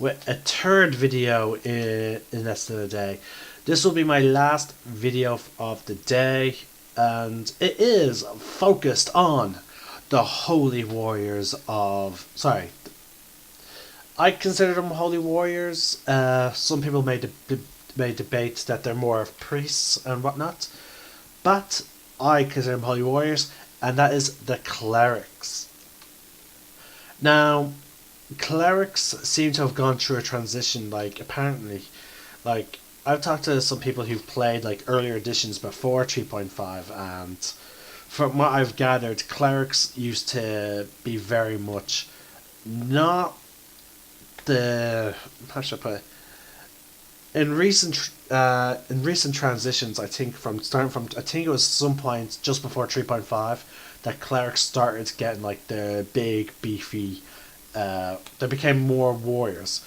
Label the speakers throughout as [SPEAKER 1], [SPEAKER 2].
[SPEAKER 1] with a third video in less than a day. This will be my last video of the day, and it is focused on the holy warriors of... Sorry, I consider them holy warriors. Some people may debate that they're more of priests and whatnot, but I consider them holy warriors, and that is the clerics. Now, clerics seem to have gone through a transition. Apparently, I've talked to some people who've played earlier editions before 3.5, and from what I've gathered, clerics used to be very much not the... how should I put it? In recent transitions, I think I think it was some point just before 3.5 that clerics started getting the big beefy. They became more warriors.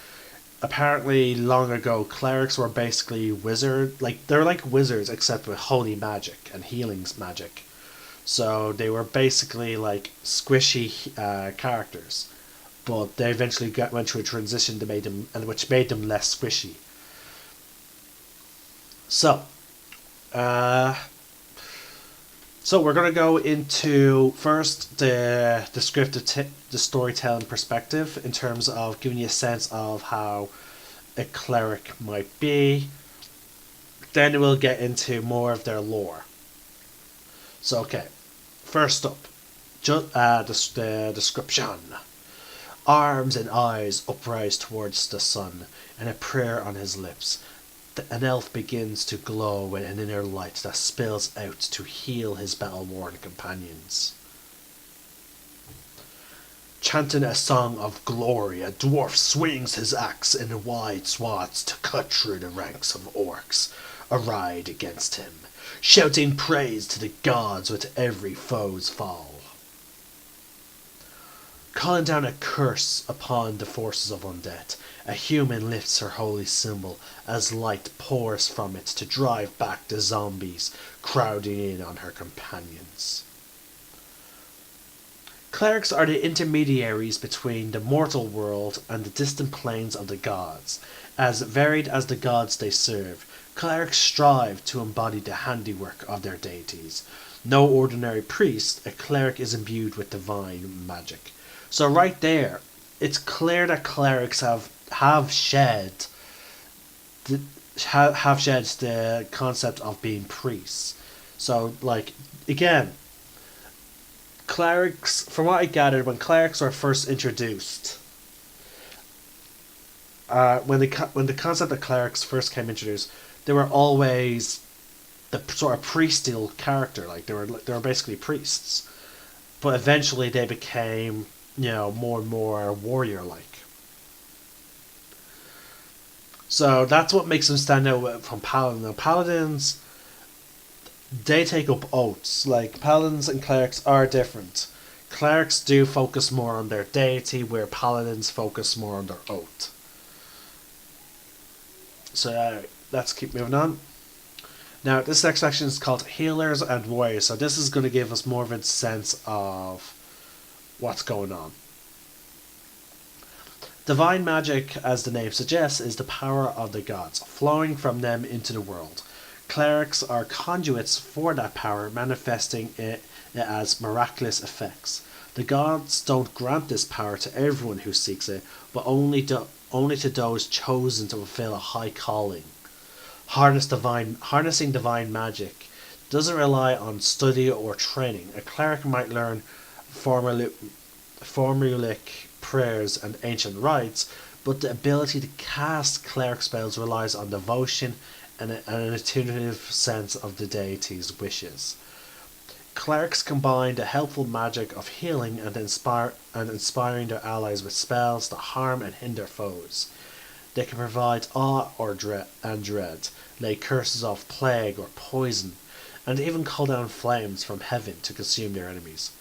[SPEAKER 1] Apparently, long ago, clerics were basically they're like wizards except with holy magic and healings magic. So they were basically squishy characters, but they eventually went through a transition which made them less squishy. So, we're gonna go into first the the storytelling perspective in terms of giving you a sense of how a cleric might be. Then we'll get into more of their lore. So, okay, first up, the description. Arms and eyes uprise towards the sun, and a prayer on his lips. An elf begins to glow with an inner light that spills out to heal his battle-worn companions. Chanting a song of glory, a dwarf swings his axe in wide swaths to cut through the ranks of orcs arrayed against him, shouting praise to the gods with every foe's fall. Calling down a curse upon the forces of undead, a human lifts her holy symbol as light pours from it to drive back the zombies crowding in on her companions. Clerics are the intermediaries between the mortal world and the distant planes of the gods. As varied as the gods they serve, clerics strive to embody the handiwork of their deities. No ordinary priest, a cleric is imbued with divine magic. So right there, it's clear that clerics have shed the concept of being priests. So again, clerics, from what I gathered, when clerics were first introduced, when the concept of clerics first came introduced, they were always the sort of priestial character. They were basically priests, but eventually they became more and more warrior-like. So that's what makes them stand out from paladins. Now, paladins, they take up oaths. Paladins and clerics are different. Clerics do focus more on their deity, where paladins focus more on their oath. So let's keep moving on. Now, this next section is called Healers and Warriors. So this is going to give us more of a sense of what's going on. Divine magic, as the name suggests, is the power of the gods, flowing from them into the world. Clerics are conduits for that power, manifesting it as miraculous effects. The gods don't grant this power to everyone who seeks it, but only to those chosen to fulfill a high calling. Harnessing divine magic doesn't rely on study or training. A cleric might learn formulaic prayers and ancient rites, but the ability to cast cleric spells relies on devotion and an intuitive sense of the deity's wishes. Clerics combine the helpful magic of healing and inspiring their allies with spells that harm and hinder foes. They can provide awe or dread, lay curses of plague or poison, and even call down flames from heaven to consume their enemies.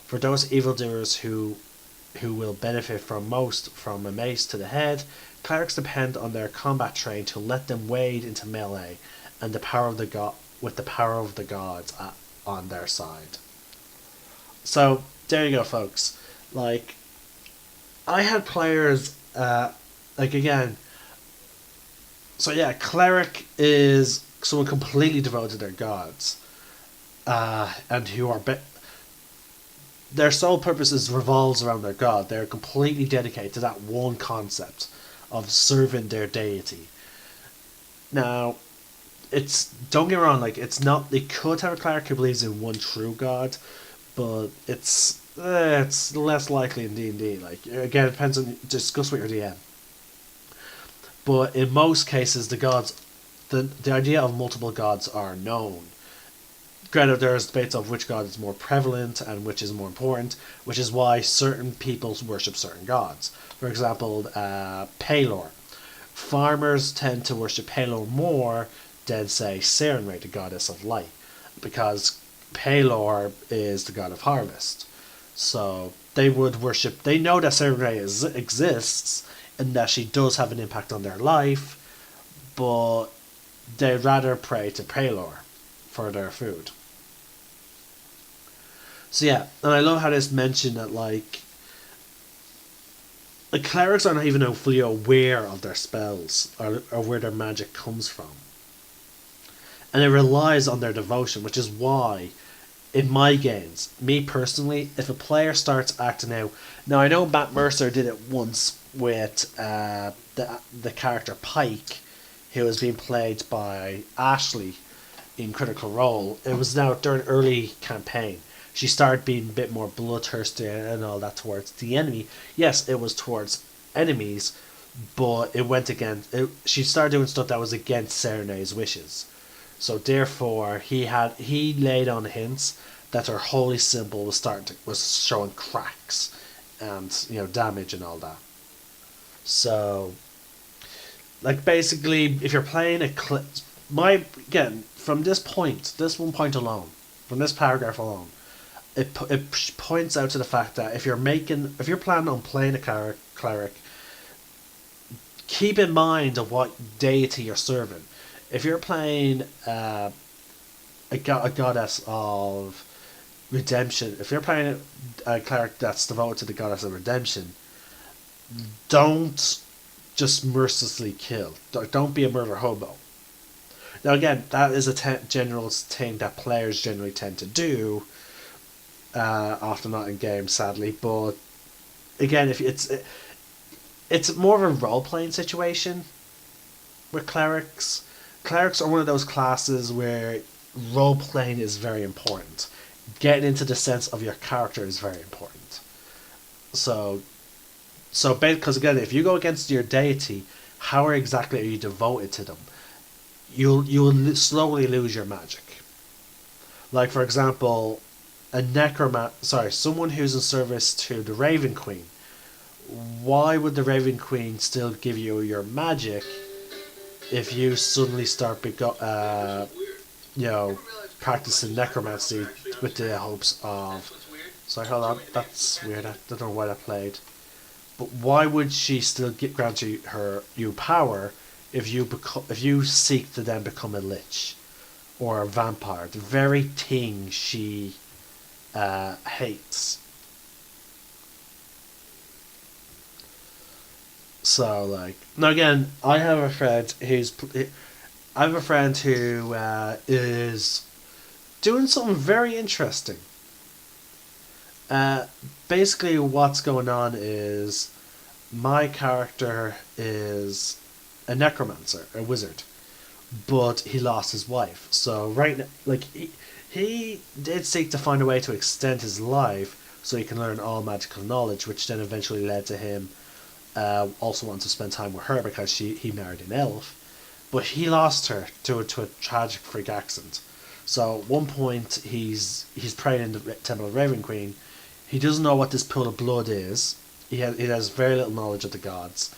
[SPEAKER 1] For those evildoers who will benefit most from a mace to the head, clerics depend on their combat train to let them wade into melee, and with the power of the gods on their side. So there you go, folks. I had players like again. So yeah, cleric is someone completely devoted to their gods, and who are their sole purpose is revolves around their god. They're completely dedicated to that one concept of serving their deity. Now, it's don't get me wrong, like it's not. They could have a cleric who believes in one true god, but it's less likely in D&D. Like again, it depends on discuss with your DM. But in most cases, the idea of multiple gods are known. Granted, there's debates of which god is more prevalent and which is more important, which is why certain peoples worship certain gods. For example, Pelor. Farmers tend to worship Pelor more than, say, Sarenrae, the goddess of light, because Pelor is the god of harvest. So they would worship. They know that Sarenrae exists and that she does have an impact on their life, but they'd rather pray to Pelor for their food. So yeah, and I love how this mentioned that like the clerics are not even fully aware of their spells or where their magic comes from. And it relies on their devotion, which is why, in my games, me personally, if a player starts acting out... Now, I know Matt Mercer did it once with the character Pike, who was being played by Ashley in Critical Role. It was now during early campaign. She started being a bit more bloodthirsty and all that towards the enemy. Yes, it was towards enemies, but it went against... she started doing stuff that was against Serenae's wishes. So therefore, he laid on hints that her holy symbol was showing cracks and damage and all that. So, like basically, if you're playing from this one point alone, from this paragraph alone, it points out to the fact that if you're planning on playing a cleric, keep in mind of what deity you're serving. If you're playing a goddess of redemption, if you're playing a cleric that's devoted to the goddess of redemption, don't just mercilessly kill. Don't be a murder hobo. Now again, that is a general thing that players generally tend to do. Often not in games, sadly, but again, if it's more of a role playing situation with clerics. Clerics are one of those classes where role playing is very important. Getting into the sense of your character is very important. So because again, if you go against your deity, how exactly are you devoted to them? You'll slowly lose your magic. Like for example, someone who's in service to the Raven Queen. Why would the Raven Queen still give you your magic if you suddenly start practicing necromancy with the hopes of... Sorry, hold on, that's weird. I don't know why that played. But why would she still grant you power if you seek to then become a lich or a vampire? The very thing she hates. So like now again, I have a friend who is doing something very interesting. Basically, what's going on is my character is a necromancer, a wizard, but he lost his wife. So right now, like he did seek to find a way to extend his life so he can learn all magical knowledge, which then eventually led to him also wanting to spend time with her because he married an elf, but he lost her to a tragic freak accident. So at one point he's praying in the Temple of Raven Queen. He doesn't know what this pool of blood is. He has very little knowledge of the gods.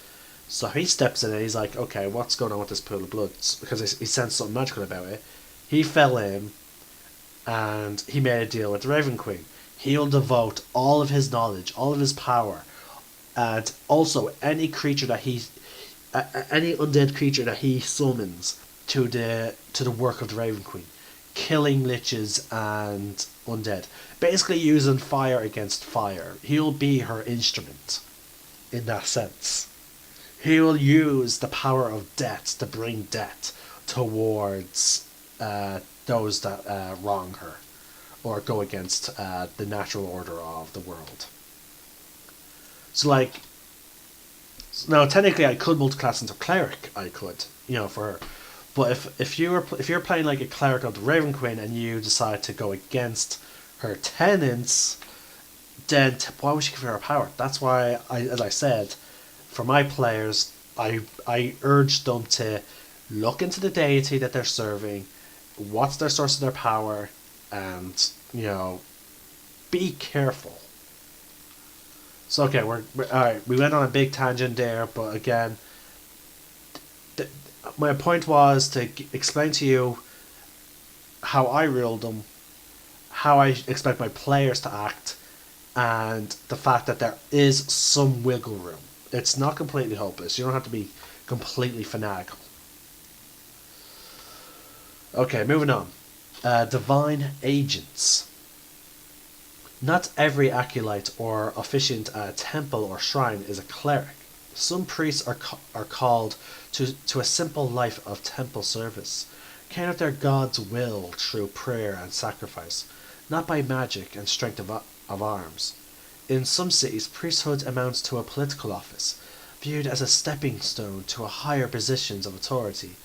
[SPEAKER 1] So he steps in and he's like, okay, what's going on with this pool of blood? Because he sensed something magical about it. He fell in and he made a deal with the Raven Queen. He'll devote all of his knowledge, all of his power, and also any undead creature that he summons to the work of the Raven Queen, killing liches and undead, basically using fire against fire. He'll be her instrument in that sense. he will use the power of death to bring death towards those that wrong her or go against the natural order of the world. So, like, now technically I could multiclass into cleric. I could, for her. But if you're playing like a cleric of the Raven Queen and you decide to go against her tenants, then why would she give her a power? That's why, as I said, for my players, I urge them to look into the deity that they're serving, what's their source of their power, and be careful. So okay, we're all right. We went on a big tangent there, but again, my point was to explain to you how I ruled them, how I expect my players to act, and the fact that there is some wiggle room. It's not completely hopeless. You don't have to be completely fanatical. Okay, moving on. Divine agents. Not every acolyte or officiant at a temple or shrine is a cleric. Some priests are called to a simple life of temple service, carrying out their God's will through prayer and sacrifice, not by magic and strength of arms. In some cities, priesthood amounts to a political office, viewed as a stepping stone to a higher positions of authority,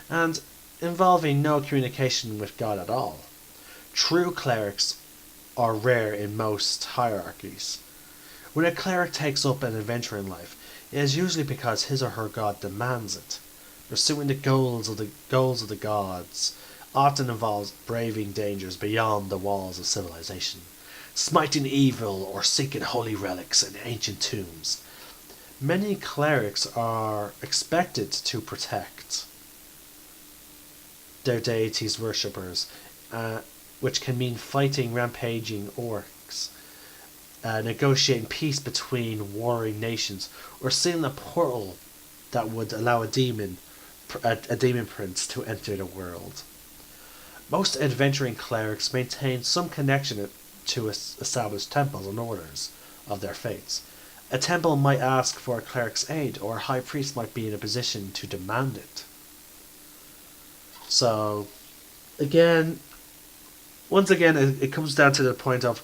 [SPEAKER 1] and involving no communication with God at all. True clerics are rare in most hierarchies. When a cleric takes up an adventure in life, it is usually because his or her god demands it. Pursuing the goals of the gods often involves braving dangers beyond the walls of civilization, smiting evil or seeking holy relics in ancient tombs. Many clerics are expected to protect their deities' worshippers, which can mean fighting rampaging orcs, negotiating peace between warring nations, or sealing a portal that would allow a demon prince to enter the world. Most adventuring clerics maintain some connection to established temples and orders of their faiths. A temple might ask for a cleric's aid, or a high priest might be in a position to demand it. So, once again, it comes down to the point of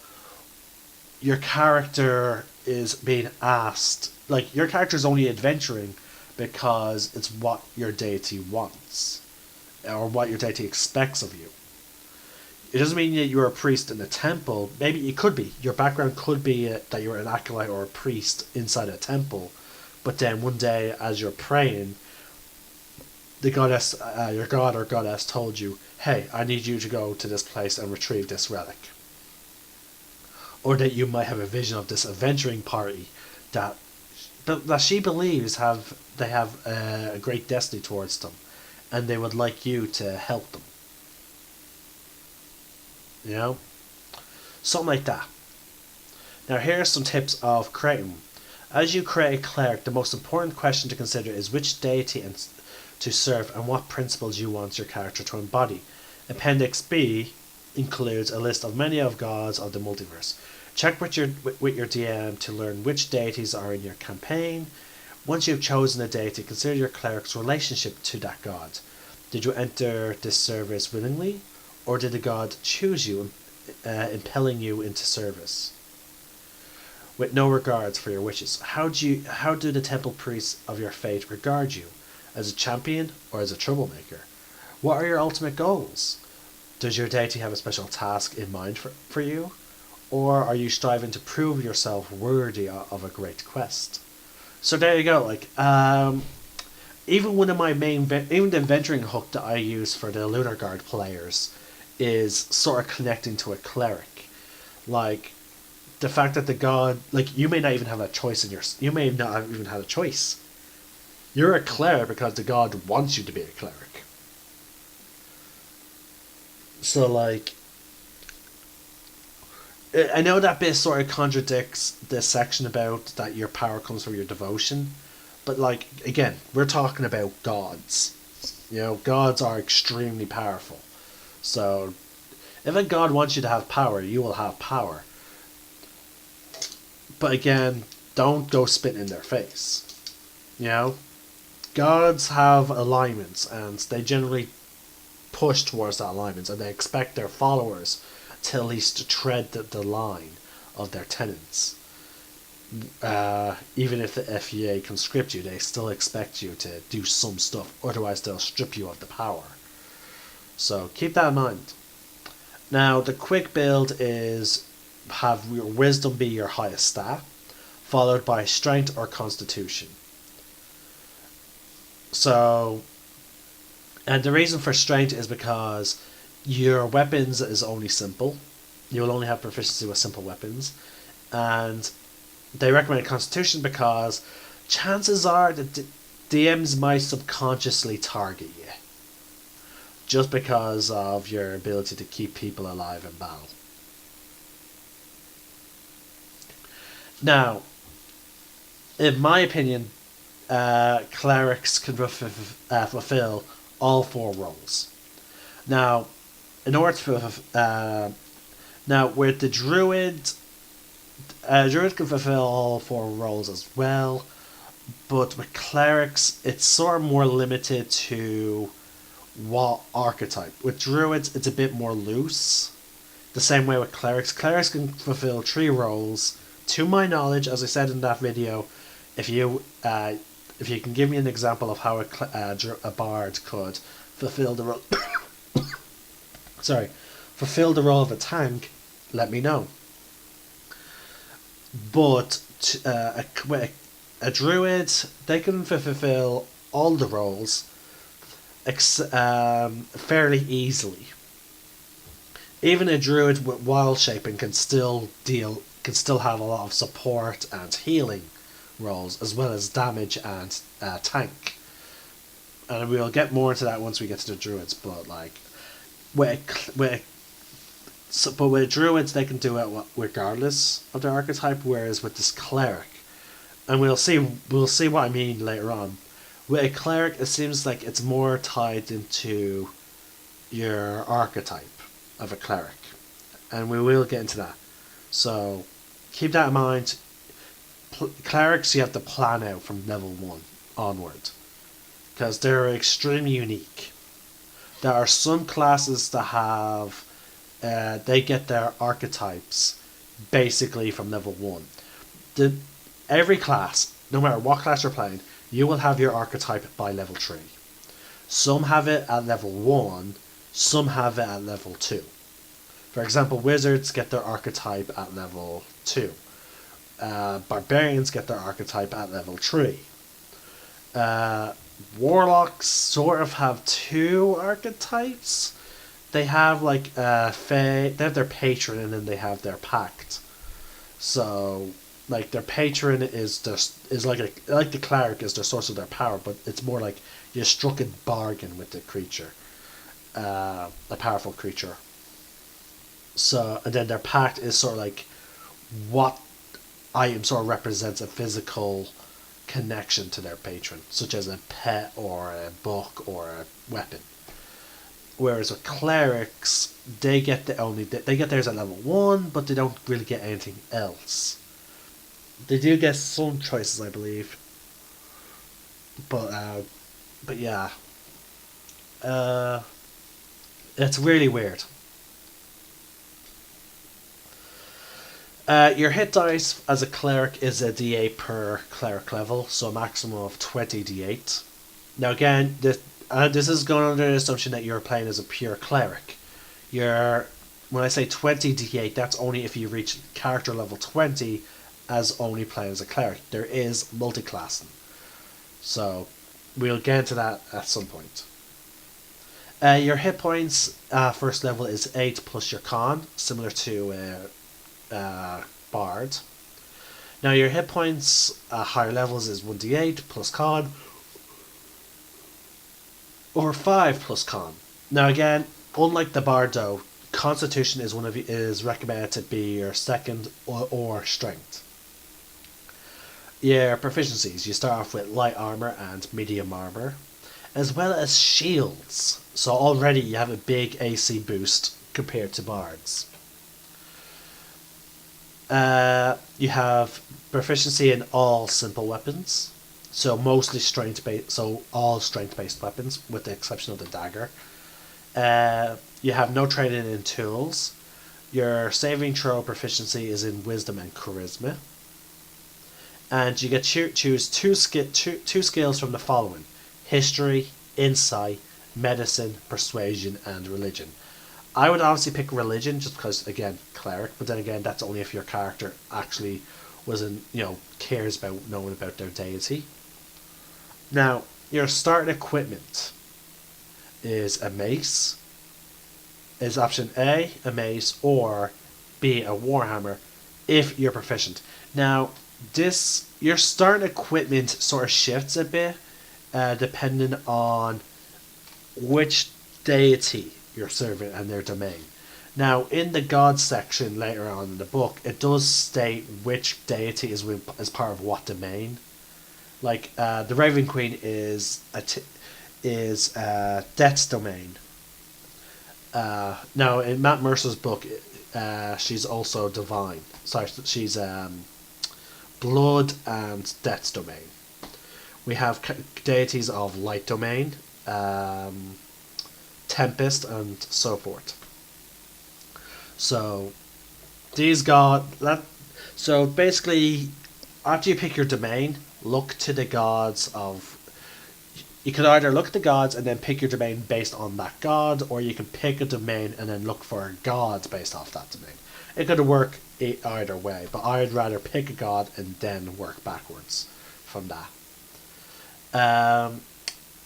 [SPEAKER 1] your character is being asked. Like, your character is only adventuring because it's what your deity wants, or what your deity expects of you. It doesn't mean that you're a priest in a temple. Maybe it could be. Your background could be that you're an acolyte or a priest inside a temple. But then one day, as you're praying, the goddess, your god or goddess told you, hey, I need you to go to this place and retrieve this relic. Or that you might have a vision of this adventuring party that she believes they have a great destiny towards them, and they would like you to help them. Something like that. Now here are some tips of creating them. As you create a cleric, the most important question to consider is which deity to serve and what principles you want your character to embody. Appendix B includes a list of many of gods of the multiverse. Check with your DM to learn which deities are in your campaign. Once you've chosen a deity, consider your cleric's relationship to that god. Did you enter this service willingly, or did the god choose you, impelling you into service? With no regards for your wishes, how do the temple priests of your faith regard you? As a champion or as a troublemaker? What are your ultimate goals? Does your deity have a special task in mind for you? Or are you striving to prove yourself worthy of a great quest? So there you go. Like, even one of my even the adventuring hook that I use for the Lunar Guard players is sort of connecting to a cleric. Like, the fact that the god, like, you may not even have a choice you may not have even had a choice. You're a cleric because the god wants you to be a cleric. So, like, I know that bit sort of contradicts this section about that your power comes from your devotion, but, like, again, we're talking about gods. Gods are extremely powerful. So, if a god wants you to have power, you will have power. But again, don't go spitting in their face. gods have alignments, and they generally push towards that alignment, and they expect their followers to at least tread the line of their tenets. Even if the FEA conscript you, they still expect you to do some stuff, otherwise they'll strip you of the power. So keep that in mind. Now, the quick build is have your wisdom be your highest stat, followed by strength or constitution. So, and the reason for strength is because your weapons is only simple. You will only have proficiency with simple weapons. And they recommend constitution because chances are that DMs might subconsciously target you, just because of your ability to keep people alive in battle. Now, in my opinion, clerics can fulfill all 4 roles. Now, in order to now with the druid, druid can fulfill all 4 roles as well, but with clerics, it's sort of more limited to what archetype. With druids, it's a bit more loose. The same way with clerics. Clerics can fulfill 3 roles. To my knowledge, as I said in that video, if you can give me an example of how a bard could fulfill the role, fulfill the role of a tank, let me know. But a druid, they can fulfill all the roles fairly easily. Even a druid with wild shaping can still have a lot of support and healing roles, as well as damage and tank. And we'll get more into that once we get to the druids. But like, with druids, they can do it regardless of their archetype. Whereas with this cleric, and we'll see what I mean later on. With a cleric, it seems like it's more tied into your archetype of a cleric, and we will get into that. So keep that in mind. Clerics, you have to plan out from level 1 onward, because they're extremely unique. There are some classes that have they get their archetypes basically from level 1. Every class, no matter what class you're playing, you will have your archetype by level 3. Some have it at level 1, some have it at level 2. For example, wizards get their archetype at level 2. Barbarians get their archetype at level 3. Warlocks sort of have 2 archetypes. They have like they have their patron, and then they have their pact. So like their patron is like the cleric is their source of their power, but it's more like you struck a bargain with the creature, a powerful creature. So, and then their pact is sort of like what item sort of represents a physical connection to their patron, such as a pet or a book or a weapon. Whereas with clerics, they get theirs at level 1, but they don't really get anything else. They do get some choices, I believe. But yeah. It's really weird. Your hit dice as a cleric is a d8 per cleric level, so a maximum of 20 d8. Now again, this is going under the assumption that you're playing as a pure cleric. When I say 20 d8, that's only if you reach character level 20 as only playing as a cleric. There is multiclassing, so we'll get into that at some point. Your hit points first level is 8 plus your con, similar to Bard. Now your hit points at higher levels is 1d8 plus con, or 5 plus con. Now again, unlike the Bard though, Constitution is recommended to be your second or strength. Your proficiencies, you start off with light armor and medium armor, as well as shields. So already you have a big AC boost compared to bards. You have proficiency in all simple weapons, So mostly strength based, so all strength based weapons with the exception of the dagger. You have no training in tools. Your saving throw proficiency is in wisdom and charisma. And you get to choose two skills from the following: history, insight, medicine, persuasion, and religion. I would obviously pick religion just because, again, cleric, but then again, that's only if your character actually wasn't, cares about knowing about their deity. Now, your starting equipment is a mace, is option a mace, or B, a warhammer, if you're proficient. Now, your starting equipment sort of shifts a bit, depending on which deity you're serving and their domain. Now, in the gods section later on in the book, it does state which deity is part of what domain. Like the Raven Queen is Death's domain. Now, in Matt Mercer's book, she's also divine. Sorry, she's blood and Death's domain. We have deities of light domain, tempest, and so forth. So so basically, after you pick your domain, look to the gods of. You can either look at the gods and then pick your domain based on that god, or you can pick a domain and then look for a god based off that domain. It could work either way, but I'd rather pick a god and then work backwards from that.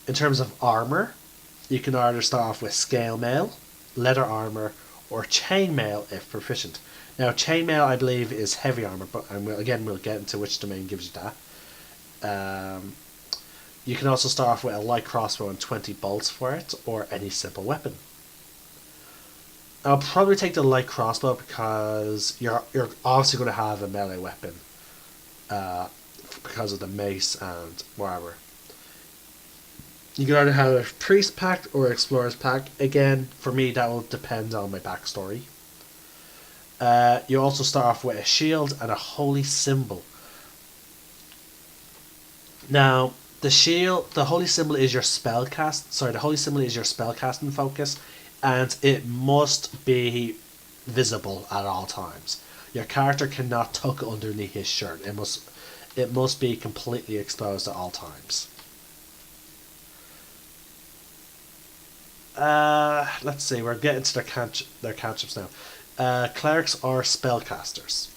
[SPEAKER 1] In terms of armor, you can either start off with scale mail, leather armor, or chainmail if proficient. Now, chainmail, I believe, is heavy armor, but we'll get into which domain gives you that. You can also start off with a light crossbow and 20 bolts for it, or any simple weapon. I'll probably take the light crossbow because you're obviously going to have a melee weapon because of the mace and whatever. You can either have a priest pack or explorer's pack. Again, for me, that will depend on my backstory. You also start off with a shield and a holy symbol. Now, the holy symbol is your the holy symbol is your spellcasting focus, and it must be visible at all times. Your character cannot tuck underneath his shirt. It must be completely exposed at all times. Let's see, we're getting to their cantrips now. Clerics are spellcasters.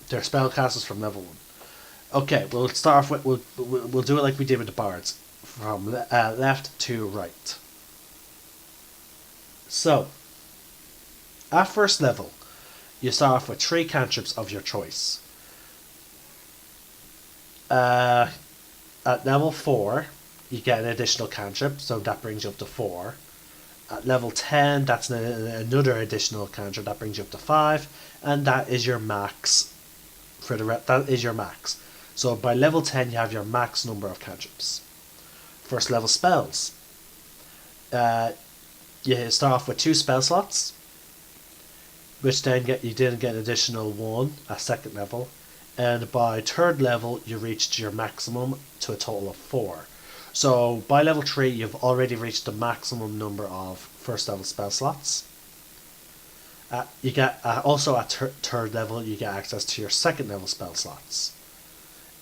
[SPEAKER 1] They're spellcasters from level 1. Okay, we'll start off with we'll do it like we did with the bards, from left to right. So, at first level, you start off with 3 cantrips of your choice. At level 4, you get an additional cantrip, so that brings you up to 4. At level 10, that's another additional cantrip, that brings you up to 5, and that is your max. That is your max. So by level 10, you have your max number of cantrips. First level spells. You start off with 2 spell slots, which then you didn't get an additional 1 at second level, and by third level, you reached your maximum to a total of 4. So by level 3, you've already reached the maximum number of first level spell slots. You get also at third level, you get access to your second level spell slots.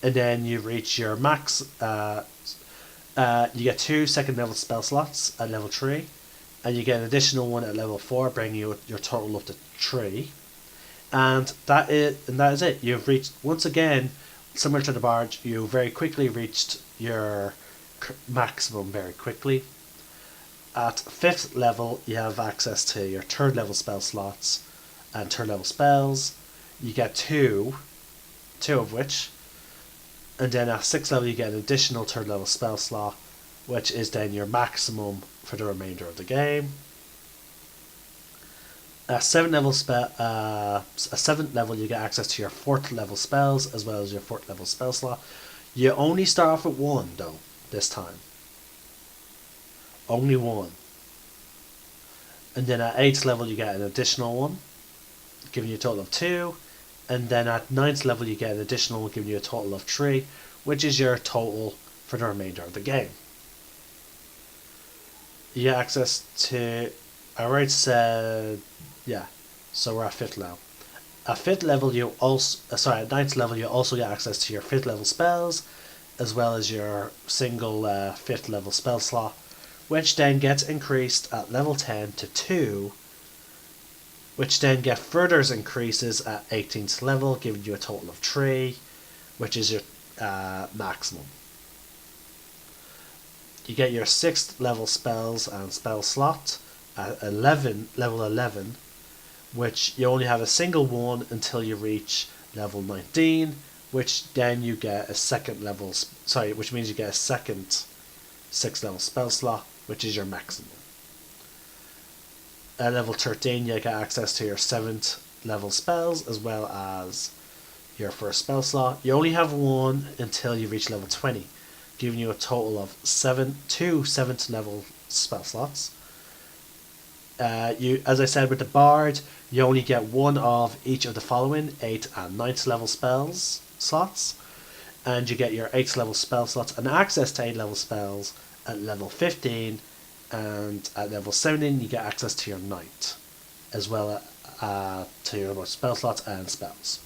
[SPEAKER 1] And then you reach your max. You get 2 second level spell slots at level 3, and you get an additional 1 at level 4, bringing your total up to 3. And that is it. You've reached, once again, similar to the bard, you very quickly reached your maximum very quickly. At 5th level, you have access to your 3rd level spell slots and 3rd level spells. You get 2 of which. And then at 6th level, you get an additional 3rd level spell slot, which is then your maximum for the remainder of the game. At 7th level, you get access to your 4th level spells as well as your 4th level spell slot. You only start off with 1 though this time. Only 1. And then at 8th level, you get an additional 1, giving you a total of 2. And then at 9th level, you get an additional 1, giving you a total of 3, which is your total for the remainder of the game. You get access to, I already said, yeah, so we're at 5th level. At 5th level, you also, at 9th level, you also get access to your 5th level spells, as well as your single 5th level spell slot, which then gets increased at level 10 to 2, which then get further increases at 18th level, giving you a total of 3, which is your maximum. You get your 6th level spells and spell slot at level 11, which you only have a single one until you reach level 19, which then you get a second level, which means you get a second 6th level spell slot, which is your maximum. At level 13, you get access to your 7th level spells as well as your first spell slot. You only have one until you reach level 20, giving you a total of 2 7th level spell slots. As I said with the Bard, you only get one of each of the following 8th and 9th level spells slots, and you get your 8th level spell slots and access to 8th level spells at level 15, and at level 17 you get access to your 9th, as well to your spell slots and spells.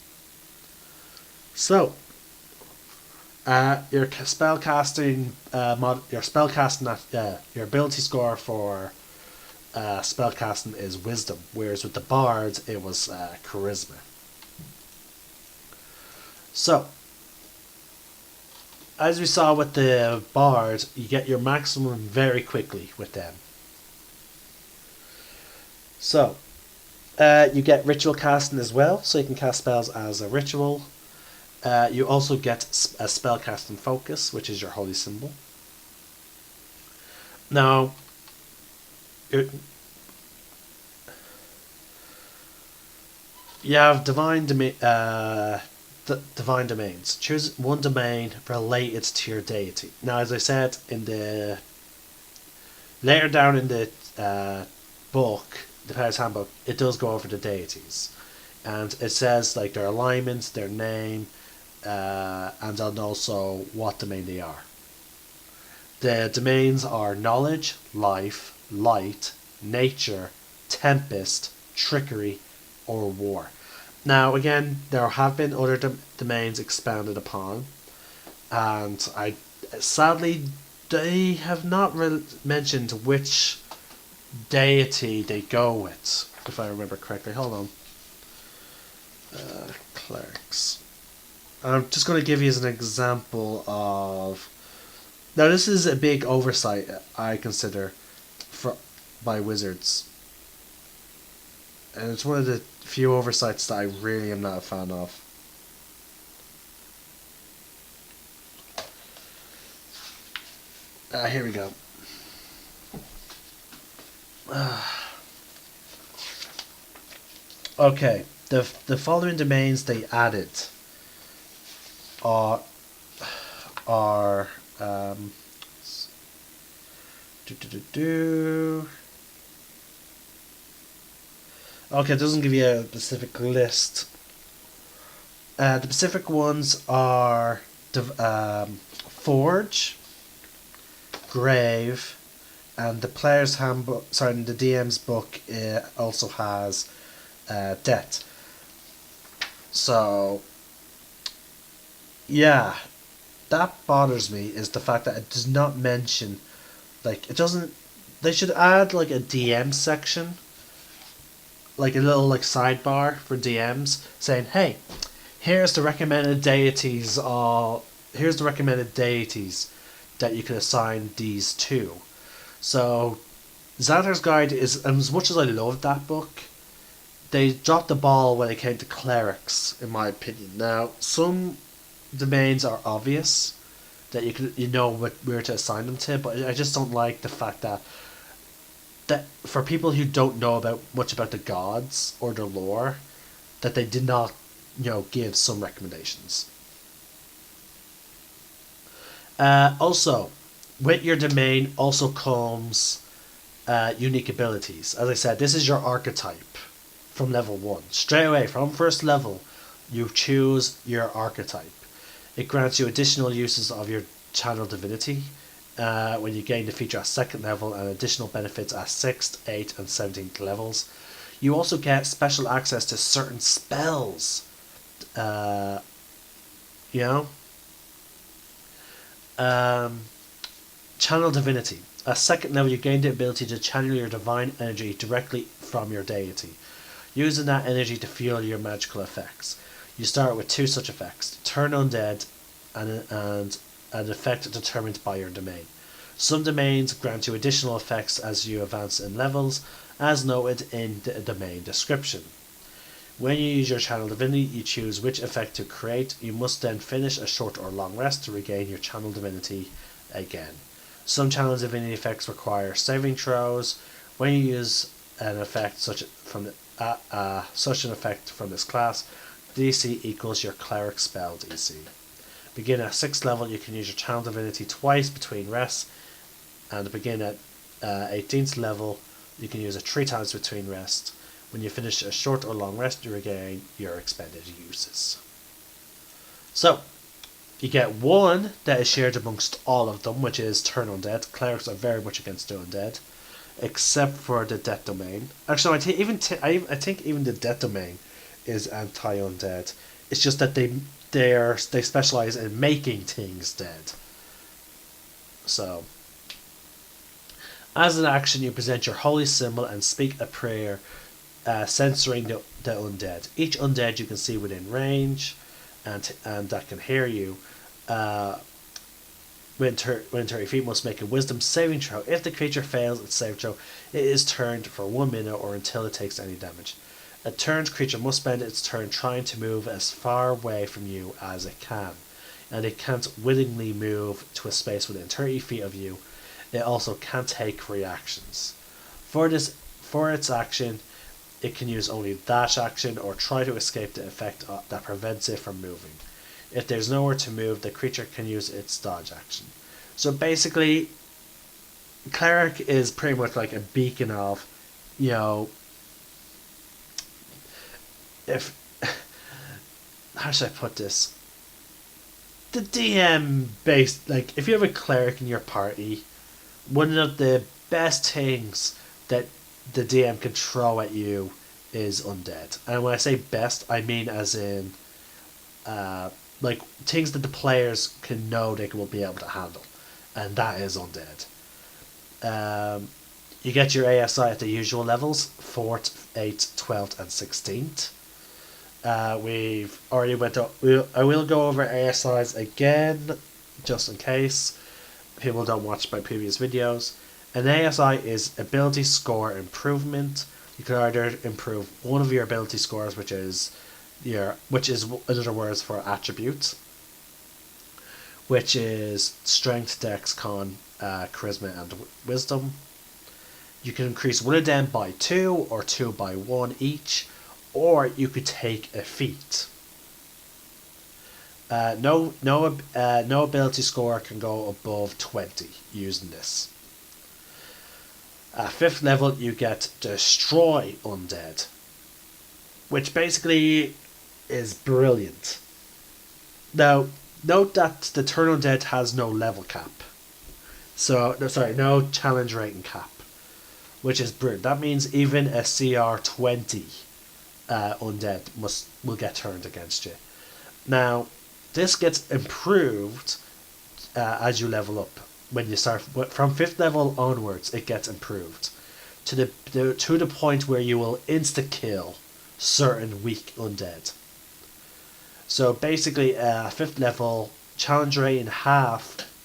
[SPEAKER 1] So, your spellcasting your ability score for spellcasting is Wisdom, whereas with the Bard it was Charisma. So, as we saw with the Bard, you get your maximum very quickly with them. So, you get ritual casting as well, so you can cast spells as a ritual. You also get a spellcasting focus, which is your holy symbol. Now, you have divine domains. Choose one domain related to your deity. Now, as I said later down in the book, the Player's Handbook, it does go over the deities, and it says like their alignment, their name, and then also what domain they are. The domains are knowledge, life, light, nature, tempest, trickery, or war. Now, again, there have been other domains expanded upon, and sadly they have not mentioned which deity they go with, if I remember correctly. Hold on. Clerics. I'm just going to give you as an example of... Now, this is a big oversight, I consider, by Wizards. And it's one of the few oversights that I really am not a fan of. Here we go. Okay, the following domains they added are Okay, it doesn't give you a specific list. The specific ones are Forge, Grave, and the Player's Handbook. Sorry, the DM's book also has Debt. So, yeah, that bothers me, is the fact that it does not mention, like, it doesn't. They should add like a DM section, like a little like sidebar for DMs saying, hey, here's the recommended deities that you can assign these to. So Xanathar's Guide is, as much as I loved that book, they dropped the ball when it came to Clerics, in my opinion. Now, some domains are obvious that you know where to assign them to, but I just don't like the fact that for people who don't know much about the gods or their lore, that they did not, give some recommendations. Also, with your domain also comes unique abilities. As I said, this is your archetype from level 1. Straight away, from first level, you choose your archetype. It grants you additional uses of your channel divinity when you gain the feature at 2nd level, and additional benefits at 6th, 8th and 17th levels. You also get special access to certain spells. You know? Channel divinity. At 2nd level, you gain the ability to channel your divine energy directly from your deity, using that energy to fuel your magical effects. You start with 2 such effects: turn undead and an effect determined by your domain. Some domains grant you additional effects as you advance in levels, as noted in the domain description. When you use your channel divinity, you choose which effect to create. You must then finish a short or long rest to regain your channel divinity again. Some channel divinity effects require saving throws. When you use an effect such an effect from this class, DC equals your cleric spell DC. Begin at 6th level, you can use your channel divinity twice between rests, and begin at 18th level, you can use it 3 times between rests. When you finish a short or long rest, you regain your expended uses. So, you get one that is shared amongst all of them, which is turn undead. Clerics are very much against doing undead, except for the death domain. Actually, I think even the death domain is anti-undead. It's just that they specialize in making things dead. So, as an action, you present your holy symbol and speak a prayer, censoring the undead. Each undead you can see within range, and that can hear you. Within 30 feet, must make a wisdom saving throw. If the creature fails its saving throw, it is turned for 1 minute or until it takes any damage. A turned creature must spend its turn trying to move as far away from you as it can, and it can't willingly move to a space within 30 feet of you. It also can't take reactions. For its action, it can use only dash action or try to escape the effect that prevents it from moving. If there's nowhere to move, the creature can use its dodge action. So basically, Cleric is pretty much like a beacon of, if how should I put this? The DM based, like, if you have a Cleric in your party, one of the best things that the DM can throw at you is undead. And when I say best, I mean as in like things that the players can know they will be able to handle, and that is undead. You get your ASI at the usual levels: 4th, 8th, 12th and 16th. We've already went up. I will go over ASIs again, just in case people don't watch my previous videos. An ASI is ability score improvement. You can either improve one of your ability scores, which is another words for attributes, which is strength, dex, con, charisma and wisdom. You can increase one of them by 2 or 2 by 1 each, or you could take a feat. No ability score can go above 20 using this. At 5th level, you get Destroy Undead, which basically is brilliant. Now, note that the Turn Undead has no level cap. No challenge rating cap, which is brilliant. That means even a CR 20 undead will get turned against you. Now, this gets improved as you level up. When you start from 5th level onwards, it gets improved to the point where you will insta kill certain weak undead. So basically, 5th level challenge rate in CR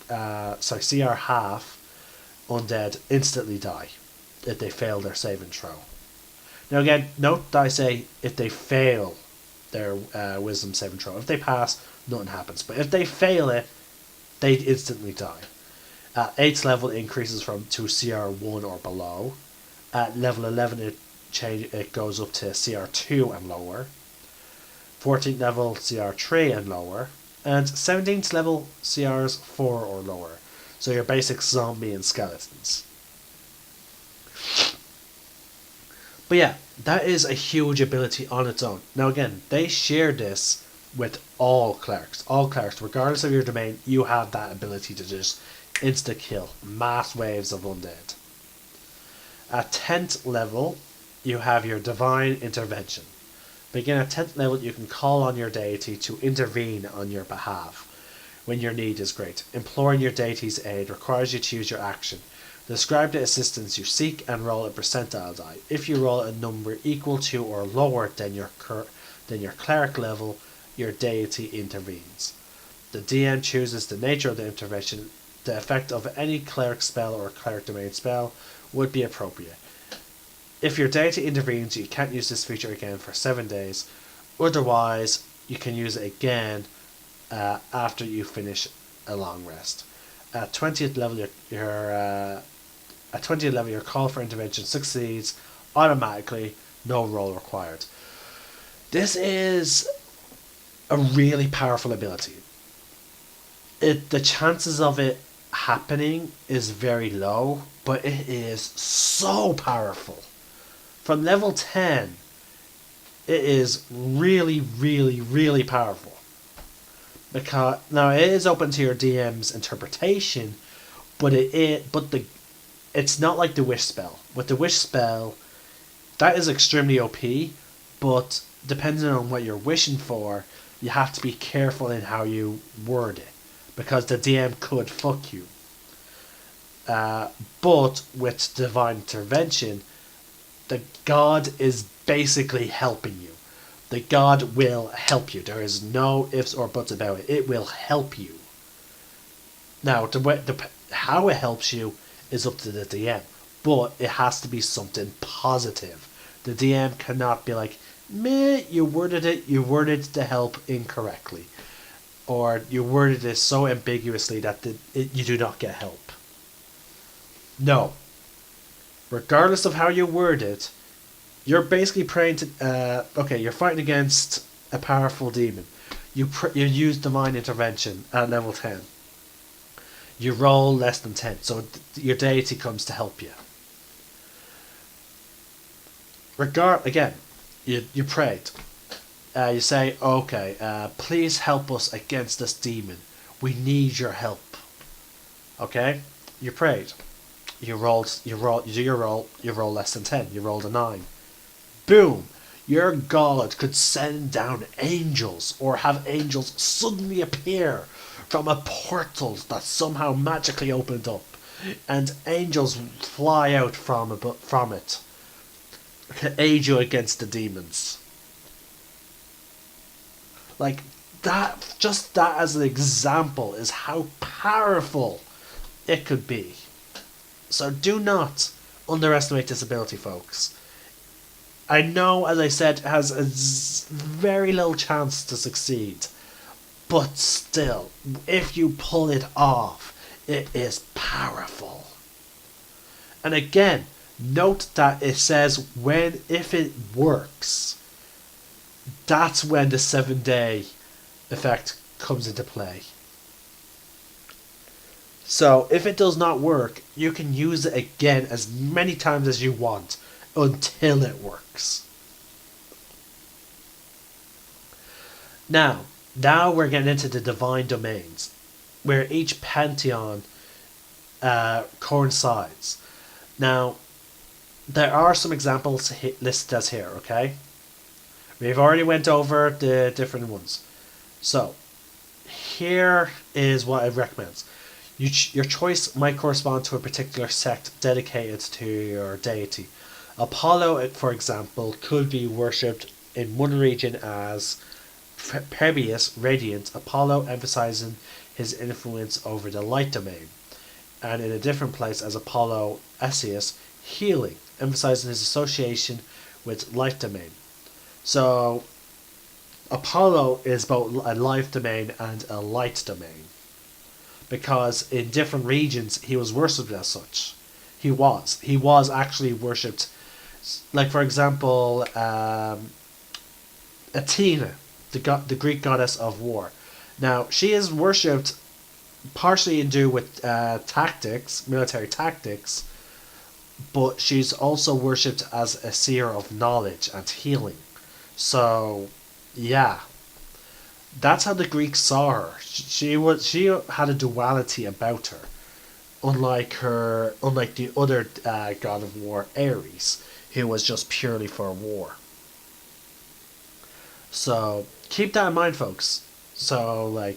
[SPEAKER 1] half, undead instantly die if they fail their saving throw. Now again, note that I say if they fail their wisdom saving throw. If they pass, nothing happens. But if they fail it, they instantly die. At 8th level, it increases to CR 1 or below. At level 11, it goes up to CR 2 and lower. 14th level, CR 3 and lower. And 17th level, CRs 4 or lower. So your basic zombie and skeletons. But yeah, that is a huge ability on its own. Now again, they share this with all clerics. All clerics, regardless of your domain, you have that ability to just insta kill mass waves of undead. At 10th level, you have your divine intervention. Begin at 10th level, you can call on your deity to intervene on your behalf when your need is great. Imploring your deity's aid requires you to use your action. Describe the assistance you seek and roll a percentile die. If you roll a number equal to or lower than your cleric level, your deity intervenes. The DM chooses the nature of the intervention. The effect of any cleric spell or cleric domain spell would be appropriate. If your deity intervenes, you can't use this feature again for 7 days. Otherwise, you can use it again after you finish a long rest. At 20th level, your call for intervention succeeds automatically, no roll required. This is a really powerful ability. The chances of it happening is very low, but it is so powerful. From level 10, it is really, really, really powerful. Because now it is open to your DM's interpretation, but it's not like the wish spell. With the wish spell, that is extremely OP, but depending on what you're wishing for, you have to be careful in how you word it, because the DM could fuck you. But with divine intervention, the god is basically helping you. The god will help you. There is no ifs or buts about it. It will help you. Now, how it helps you is up to the DM, but it has to be something positive. The DM cannot be like, meh, you worded it to help incorrectly. Or you worded it so ambiguously that you do not get help. No. Regardless of how you word it, you're basically praying to... you're fighting against a powerful demon. You use divine intervention at level 10. You roll less than 10, so your deity comes to help you. Again, you prayed. You say, okay, please help us against this demon. We need your help. Okay? You prayed. You do your roll, you roll less than 10, you rolled a 9. Boom! Your god could send down angels, or have angels suddenly appear from a portal that somehow magically opened up, and angels fly out from it to aid you against the demons. Like, that, just that as an example is how powerful it could be. So do not underestimate this ability, folks. I know, as I said, it has a very little chance to succeed. But still, if you pull it off, it is powerful. And again, note that it says if it works, that's when the 7-day effect comes into play. So if it does not work, you can use it again as many times as you want until it works. Now we're getting into the divine domains, where each pantheon coincides. Now, there are some examples listed as here, okay? We've already went over the different ones. So, here is what I recommend. Your choice might correspond to a particular sect dedicated to your deity. Apollo, for example, could be worshipped in one region as Perseus, radiant, Apollo emphasizing his influence over the light domain, and in a different place as Apollo Asius, healing, emphasizing his association with light domain. So Apollo is both a life domain and a light domain, because in different regions he was worshipped as such. He was actually worshipped, like for example, Athena, the Greek goddess of war. Now she is worshipped partially in due with military tactics, but she's also worshipped as a seer of knowledge and healing. So, yeah. That's how the Greeks saw her. She had a duality about her, unlike the other god of war, Ares, who was just purely for war. So keep that in mind, folks. So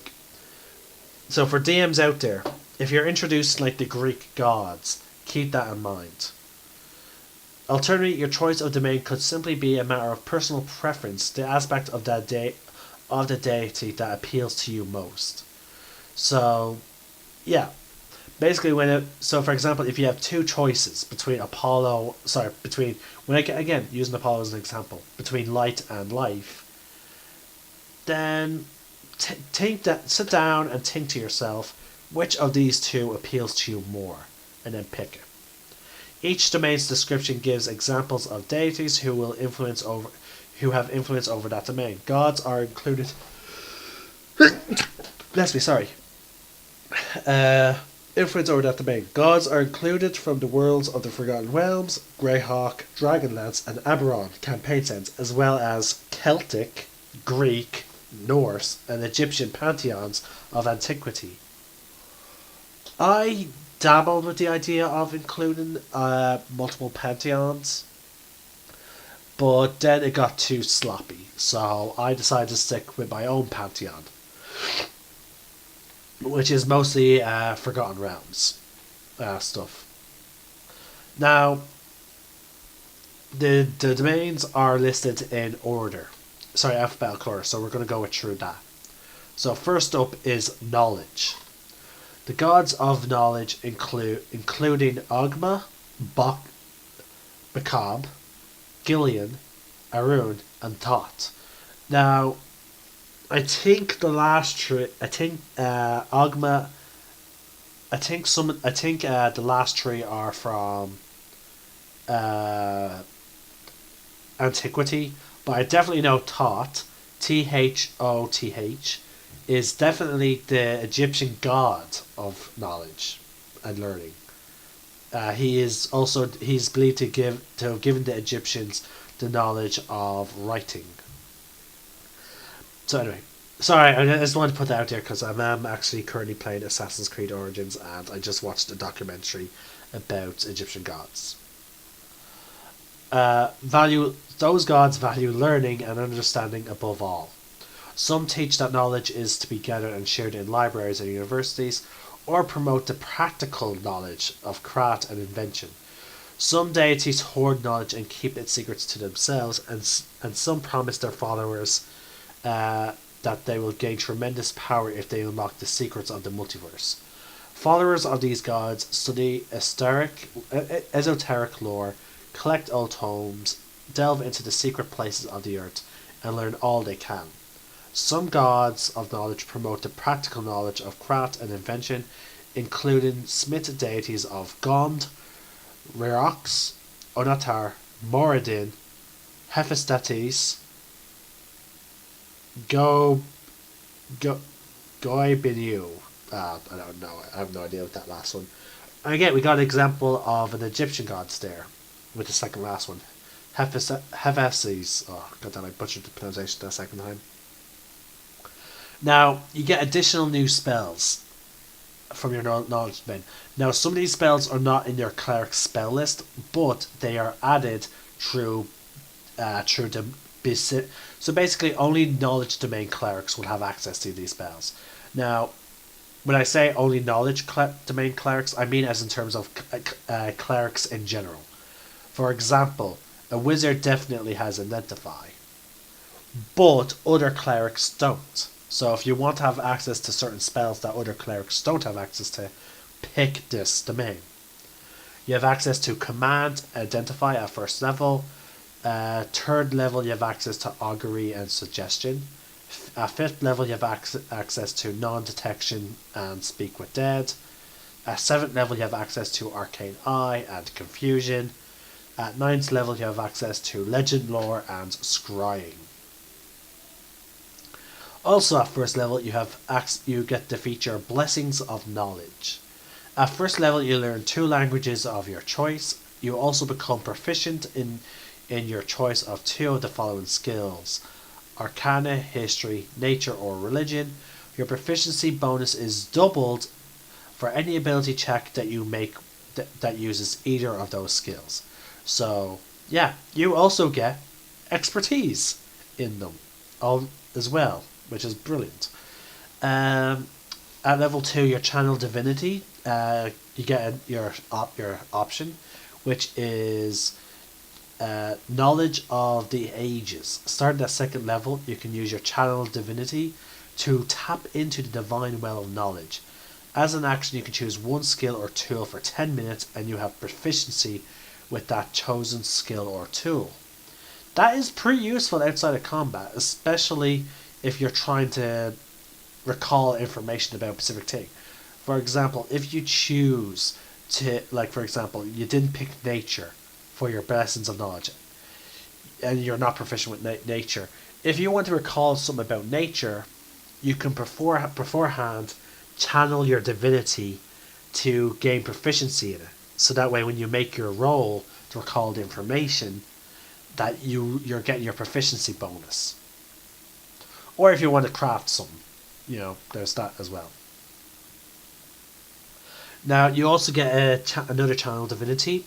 [SPEAKER 1] so for DMs out there, if you're introduced like the Greek gods, keep that in mind. Alternatively, your choice of domain could simply be a matter of personal preference, the aspect of the deity that appeals to you most. So, yeah, basically so for example, if you have two choices between again using Apollo as an example, between light and life, then sit down and think to yourself which of these two appeals to you more, and then pick it. Each domain's description gives examples of deities who have influence over that domain. Gods are included. Bless me, sorry. Influence over that domain. Gods are included from the worlds of the Forgotten Realms, Greyhawk, Dragonlance, and Aberon campaign sets, as well as Celtic, Greek, Norse, and Egyptian pantheons of antiquity. I dabbled with the idea of including multiple pantheons, but then it got too sloppy, so I decided to stick with my own pantheon, which is mostly Forgotten Realms stuff. Now, the domains are listed in order. Sorry, alphabetical order, so we're going to go through that. So first up is knowledge. The gods of knowledge including Ogma, Bakab, Gillian, Arun, and Thoth. Now, I think the last three. Ogma. The last three are from antiquity, but I definitely know Thoth, Thoth, is definitely the Egyptian god of knowledge and learning. He's believed to have given the Egyptians the knowledge of writing. So anyway, sorry, I just wanted to put that out there because I'm actually currently playing Assassin's Creed Origins, and I just watched a documentary about Egyptian gods. Those gods value learning and understanding above all. Some teach that knowledge is to be gathered and shared in libraries and universities, or promote the practical knowledge of craft and invention. Some deities hoard knowledge and keep its secrets to themselves, and some promise their followers that they will gain tremendous power if they unlock the secrets of the multiverse. Followers of these gods study esoteric lore, collect old tomes, delve into the secret places of the earth, and learn all they can. Some gods of knowledge promote the practical knowledge of craft and invention, including smith deities of Gond, Rerox, Onatar, Moradin, Hephaestus, Goibinu. I don't know. I have no idea what that last one. And again, we got an example of an Egyptian gods there, with the second last one, Hephaestus. Oh, god damn! I butchered the pronunciation that second time. Now you get additional new spells from your knowledge bin. Now some of these spells are not in your cleric spell list, but they are added through the so basically only knowledge domain clerics will have access to these spells. Now, when I say only knowledge domain clerics, I mean as in terms of clerics in general. For example, a wizard definitely has identify, but other clerics don't. So if you want to have access to certain spells that other clerics don't have access to, pick this domain. You have access to command, identify at first level. Third level you have access to augury and suggestion. At fifth level you have access to non-detection and speak with dead. At seventh level you have access to arcane eye and confusion. At ninth level you have access to legend lore and scrying. Also at first level you get the feature Blessings of Knowledge. At first level you learn 2 languages of your choice. You also become proficient in your choice of 2 of the following skills: Arcana, History, Nature, or Religion, your proficiency bonus is doubled for any ability check that you make that uses either of those skills. So, yeah, you also get expertise in them all as well, which is brilliant. At level 2, your Channel Divinity, you get your option, which is Knowledge of the Ages. Starting at second level, you can use your Channel Divinity to tap into the divine well of knowledge. As an action, you can choose one skill or tool for 10 minutes, and you have proficiency with that chosen skill or tool. That is pretty useful outside of combat, especially if you're trying to recall information about a specific thing. For example, if you choose to, like, for example, you didn't pick nature for your lessons of knowledge, and you're not proficient with nature. If you want to recall something about nature, you can beforehand channel your divinity to gain proficiency in it. So that way, when you make your roll to recall the information, that you're getting your proficiency bonus. Or if you want to craft something, there's that as well. Now, you also get another Channel Divinity,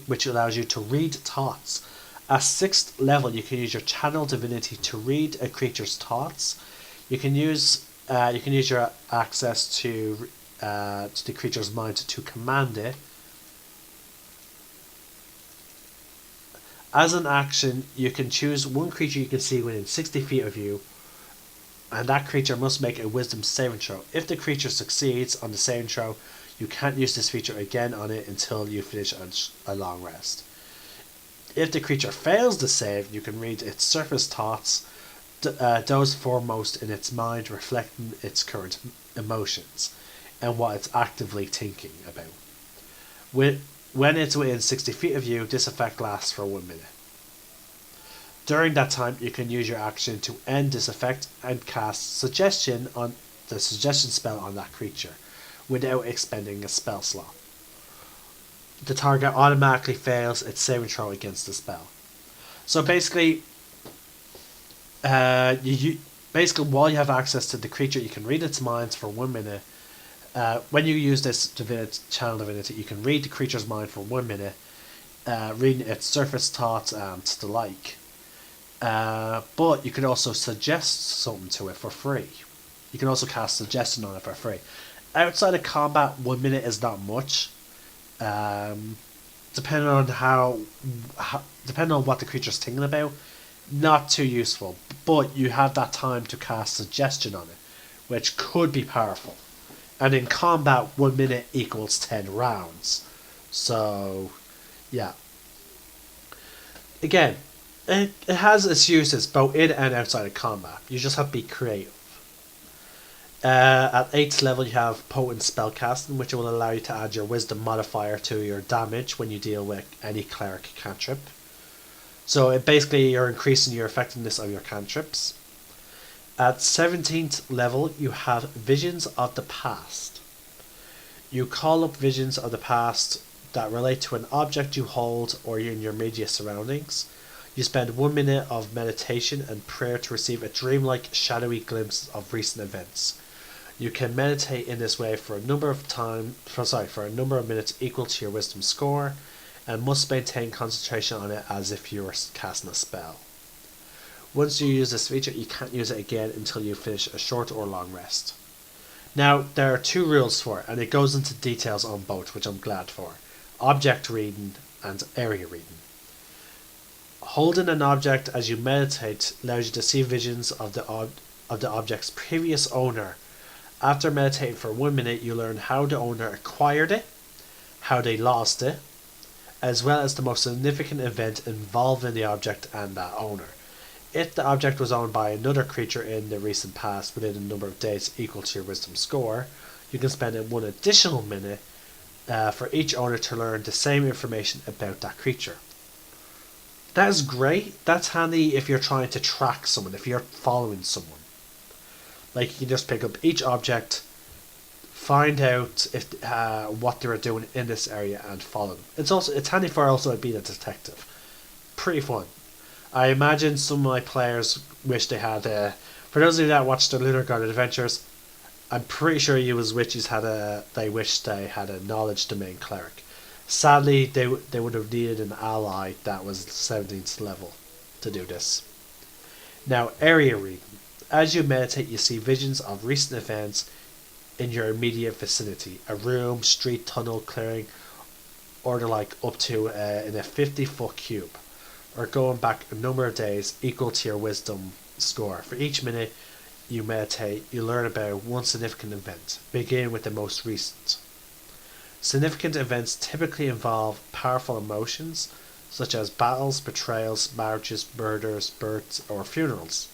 [SPEAKER 1] which allows you to read thoughts. At 6th level, you can use your Channel Divinity to read a creature's thoughts. You can use your access to the creature's mind to command it. As an action, you can choose one creature you can see within 60 feet of you, and that creature must make a Wisdom saving throw. If the creature succeeds on the saving throw, you can't use this feature again on it until you finish a long rest. If the creature fails the save, you can read its surface thoughts, those foremost in its mind, reflecting its current emotions and what it's actively thinking about. When it's within 60 feet of you, this effect lasts for 1 minute. During that time, you can use your action to end this effect and cast Suggestion on the Suggestion spell on that creature without expending a spell slot. The target automatically fails its saving throw against the spell. So basically, while you have access to the creature, you can read its minds for 1 minute. When you use this Channel Divinity, you can read the creature's mind for 1 minute, reading its surface thoughts and the like. But you can also suggest something to it for free. You can also cast Suggestion on it for free. Outside of combat, 1 minute is not much. Depending on what the creature's thinking about, not too useful. But you have that time to cast Suggestion on it, which could be powerful. And in combat, 1 minute equals 10 rounds. So, yeah. Again, it has its uses both in and outside of combat. You just have to be creative. At 8th level, you have Potent Spellcasting, which will allow you to add your Wisdom modifier to your damage when you deal with any Cleric cantrip. So basically, you're increasing your effectiveness of your cantrips. At 17th level, you have Visions of the Past. You call up visions of the past that relate to an object you hold or in your immediate surroundings. You spend 1 minute of meditation and prayer to receive a dreamlike, shadowy glimpse of recent events. You can meditate in this way for a number of minutes equal to your Wisdom score, and must maintain concentration on it as if you were casting a spell. Once you use this feature, you can't use it again until you finish a short or long rest. Now, there are 2 rules for it, and it goes into details on both, which I'm glad for. Object reading and area reading. Holding an object as you meditate allows you to see visions of the object's previous owner. After meditating for 1 minute, you learn how the owner acquired it, how they lost it, as well as the most significant event involving the object and that owner. If the object was owned by another creature in the recent past within a number of days equal to your Wisdom score, you can spend 1 additional minute for each owner to learn the same information about that creature. That is great. That's handy if you're trying to track someone, if you're following someone. Like, you can just pick up each object, find out if what they were doing in this area, and follow them. It's handy for also being a detective. Pretty fun. I imagine some of my players wish they had for those of you that watched the Lunar God Adventures, I'm pretty sure you as witches they wished they had a knowledge domain cleric. Sadly, they would have needed an ally that was 17th level to do this. Now, area reading. As you meditate, you see visions of recent events in your immediate vicinity. A room, street, tunnel, clearing, or like up to in a 50-foot cube, or going back a number of days equal to your wisdom score. For each minute you meditate, you learn about one significant event. Begin with the most recent. Significant events typically involve powerful emotions, such as battles, betrayals, marriages, murders, births, or funerals.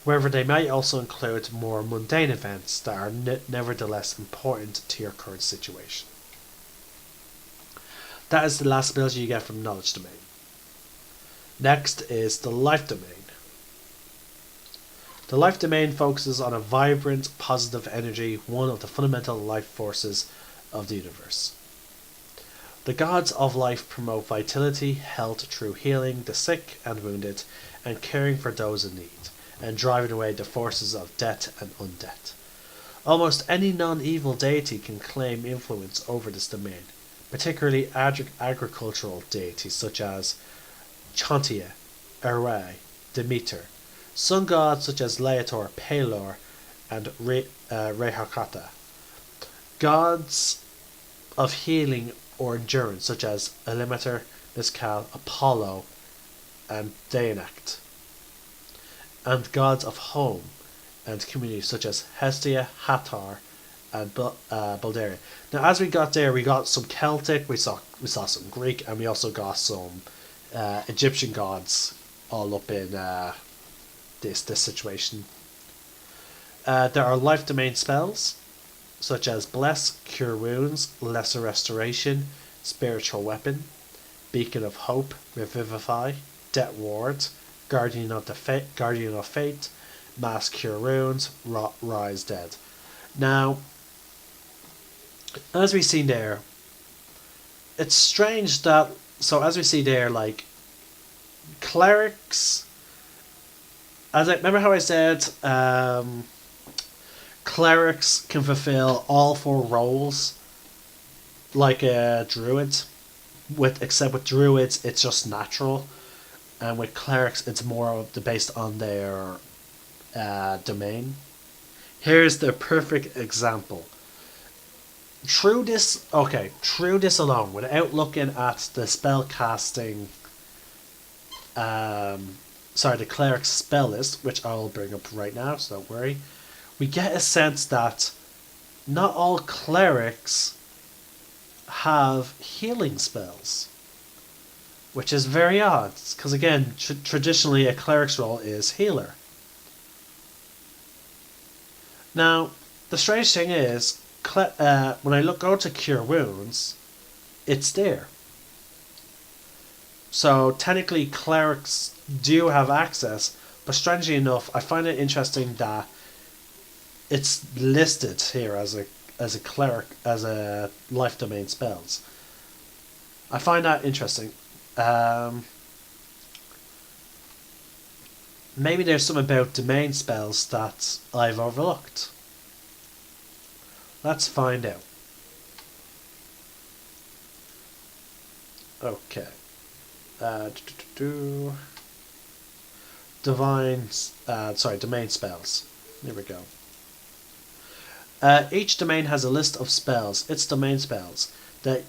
[SPEAKER 1] However, they may also include more mundane events that are nevertheless important to your current situation. That is the last ability you get from Knowledge Domain. Next is the Life Domain. The Life Domain focuses on a vibrant, positive energy, one of the fundamental life forces of the universe. The gods of life promote vitality, health through healing the sick and wounded, and caring for those in need, and driving away the forces of death and undeath. Almost any non-evil deity can claim influence over this domain, particularly agricultural deities such as Chantia, Arai, Demeter, sun gods such as Leator, Pelor, and Rehakata, gods of healing or endurance such as Elimeter, Mescal, Apollo, and Daenact, and gods of home and community such as Hestia, Hathor, and Bulgaria. Now, as we got there, we got some Celtic, we saw some Greek, and we also got some Egyptian gods all up in this situation. There are life domain spells such as Bless, Cure Wounds, Lesser Restoration, Spiritual Weapon, Beacon of Hope, Revivify, Debt Ward, Guardian of Fate, Mass Cure Wounds, Rise Dead. Now, as we see there, it's strange that, so as we see there, like, clerics, remember how I said clerics can fulfill all 4 roles like a druid, except with druids it's just natural, and with clerics it's more based on their domain. Here's the perfect example. Through this alone, without looking at the spell casting, the cleric's spell list, which I'll bring up right now, so don't worry, we get a sense that not all clerics have healing spells, which is very odd, because again, traditionally a cleric's role is healer. Now, the strange thing is, when I go to Cure Wounds, it's there. So technically clerics do have access, but strangely enough, I find it interesting that it's listed here as a cleric, as a life domain spells. I find that interesting. Maybe there's something about domain spells that I've overlooked. Let's find out. Okay. Domain spells. There we go. Each domain has a list of spells, its domain spells, that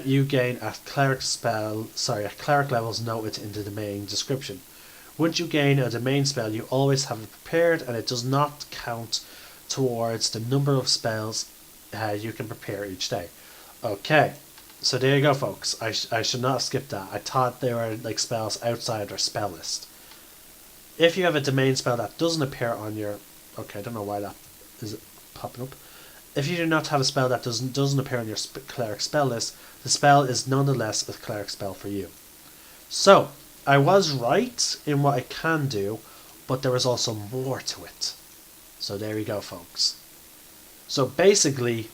[SPEAKER 1] you gain at cleric levels noted in the domain description. Once you gain a domain spell, you always have it prepared, and it does not count towards the number of spells you can prepare each day. Okay, so there you go, folks. I should not have skipped that. I thought they were like spells outside our spell list. If you have a domain spell that doesn't appear on your... Okay, I don't know why that is popping up. If you do not have a spell that doesn't appear on your cleric spell list, the spell is nonetheless a cleric spell for you. So, I was right in what I can do, but there is also more to it. So there you go, folks. So basically,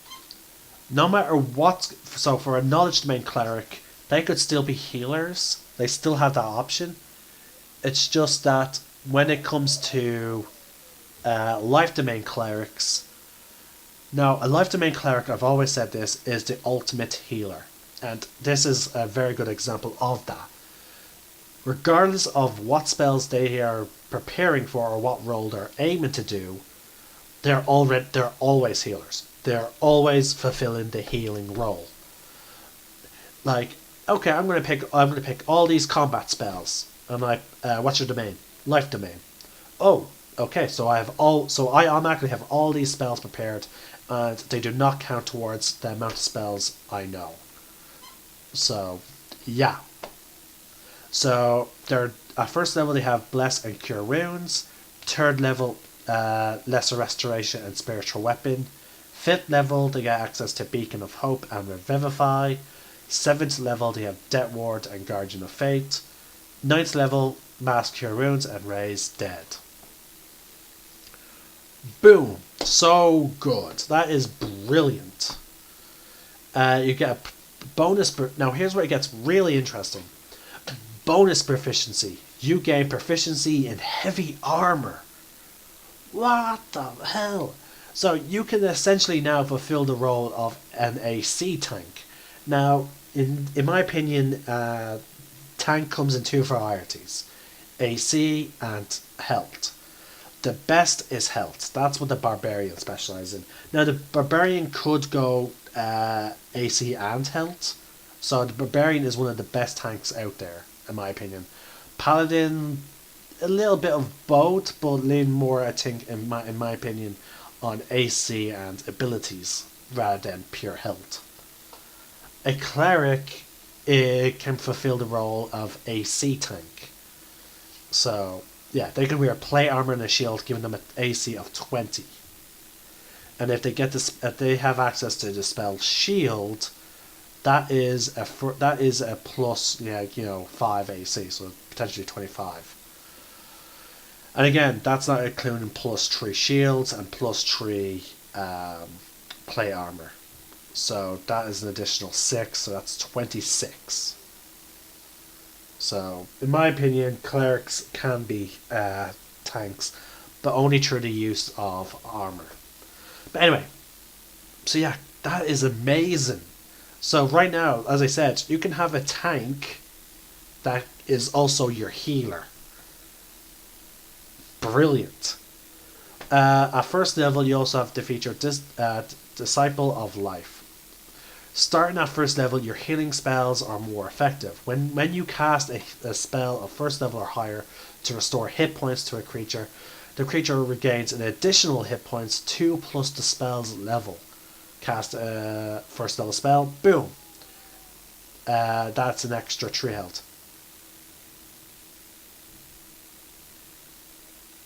[SPEAKER 1] no matter what... So for a knowledge domain cleric, they could still be healers. They still have that option. It's just that when it comes to life domain clerics, now a life domain cleric, I've always said this, is the ultimate healer. And this is a very good example of that. Regardless of what spells they are preparing for or what role they're aiming to do, they're always healers. They're always fulfilling the healing role. Like, okay, I'm gonna pick all these combat spells. I'm like, what's your domain? Life domain. Oh, okay. So I automatically have all these spells prepared, and they do not count towards the amount of spells I know. So, yeah. So they're at first level they have Bless and Cure Wounds. Third level, Lesser Restoration and Spiritual Weapon. Fifth level they get access to Beacon of Hope and Revivify. Seventh level they have Death Ward and Guardian of Fate. Ninth level, Mass Cure Wounds and Raise Dead. Boom! So good. That is brilliant. You get a bonus. Now here's where it gets really interesting. Bonus proficiency. You gain proficiency in heavy armor. What the hell? So you can essentially now fulfill the role of an AC tank. Now, in my opinion, tank comes in two varieties: AC and health. The best is health. That's what the barbarian specializes in. Now, the barbarian could go AC and health. So the barbarian is one of the best tanks out there, in my opinion. Paladin, a little bit of both, but lean more, I think, in my opinion, on AC and abilities rather than pure health. A cleric can fulfill the role of AC tank. So yeah, they can wear plate armor and a shield, giving them an AC of 20. And if they get this, if they have access to the spell Shield, that is a plus, 5 AC, so potentially 25. And again, that's not including plus 3 shields and plus 3 plate armor. So that is an additional 6, so that's 26. So, in my opinion, clerics can be tanks, but only through the use of armor. But anyway, so yeah, that is amazing. So right now, as I said, you can have a tank that is also your healer. Brilliant. At first level, you also have the feature Disciple of Life. Starting at first level, your healing spells are more effective. When you cast a spell of first level or higher to restore hit points to a creature, the creature regains an additional hit points 2 plus the spell's level. Cast a first level spell, boom. That's an extra 3 health.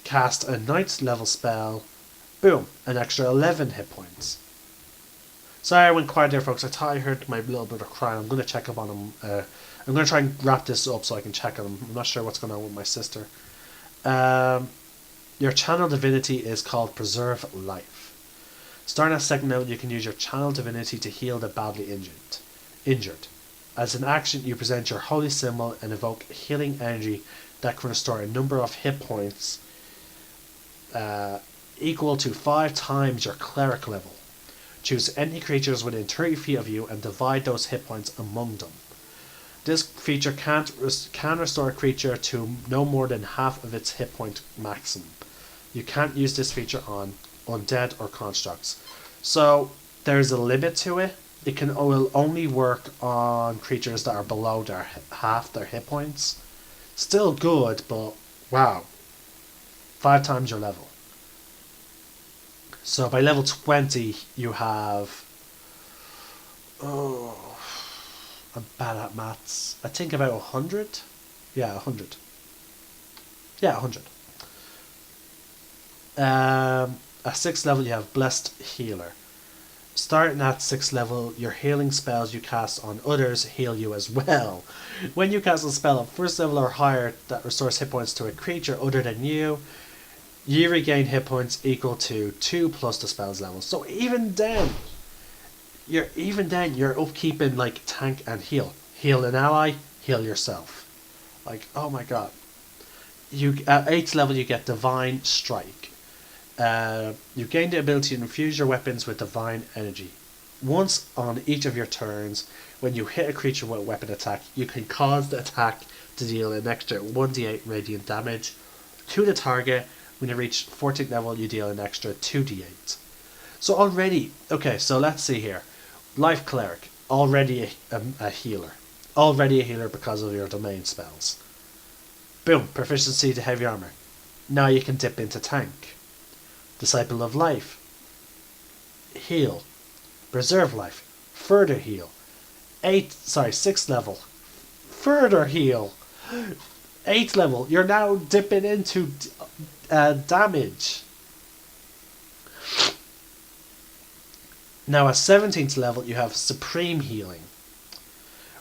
[SPEAKER 1] Cast a 9th level spell, boom, an extra 11 hit points. Sorry I went quiet there, folks. I thought I heard my little brother crying. I'm going to check up on him. I'm going to try and wrap this up so I can check on him. I'm not sure what's going on with my sister. Your channel divinity is called Preserve Life. Starting at second level, you can use your channel divinity to heal the badly injured. As an action, you present your holy symbol and evoke healing energy that can restore a number of hit points equal to 5 times your cleric level. Choose any creatures within 30 feet of you and divide those hit points among them. This feature can restore a creature to no more than half of its hit point maximum. You can't use this feature on undead or constructs. So there's a limit to it. It will only work on creatures that are below their half their hit points. Still good, but wow. 5 times your level. So by level 20 you have... Oh, I'm bad at maths. I think about 100? Yeah, 100. Yeah, 100. At 6th level you have Blessed Healer. Starting at 6th level, your healing spells you cast on others heal you as well. When you cast a spell at 1st level or higher that restores hit points to a creature other than you regain hit points equal to 2 plus the spell's level. So even then you're upkeeping like tank and heal. Heal an ally, heal yourself. Like, oh my god. You at 8th level you get Divine Strike. You gain the ability to infuse your weapons with divine energy. Once on each of your turns, when you hit a creature with a weapon attack, you can cause the attack to deal an extra 1d8 radiant damage to the target. When you reach 14th level, you deal an extra 2d8. So already, okay, so let's see here. Life Cleric, already a healer. Already a healer because of your domain spells. Boom, proficiency to heavy armor. Now you can dip into tank. Disciple of Life, heal. Preserve life, further heal. 6th level, further heal. 8th level, you're now dipping into damage. Now at 17th level you have Supreme Healing.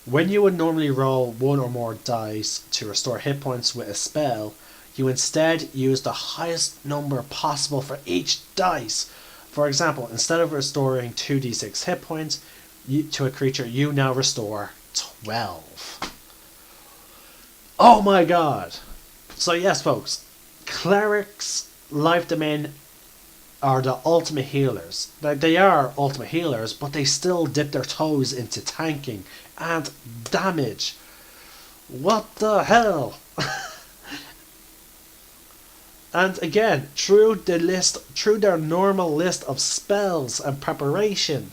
[SPEAKER 1] When you would normally roll one or more dice to restore hit points with a spell, you instead use the highest number possible for each dice. For example, instead of restoring 2d6 hit points to a creature, you now restore 12. Oh my god! So yes folks, Clerics, Life Domain are the ultimate healers. They are ultimate healers, but they still dip their toes into tanking and damage. What the hell? And again, through their normal list of spells and preparation,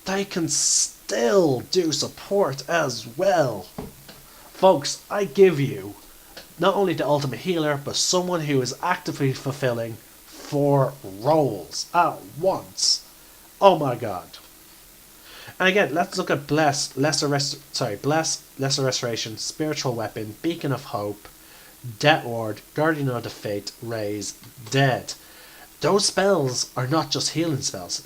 [SPEAKER 1] they can still do support as well. Folks, I give you not only the ultimate healer, but someone who is actively fulfilling 4 roles at once. Oh my god. And again, let's look at Bless, Lesser Restoration, Spiritual Weapon, Beacon of Hope, Death Ward, Guardian of the Fate, Raise, Dead. Those spells are not just healing spells.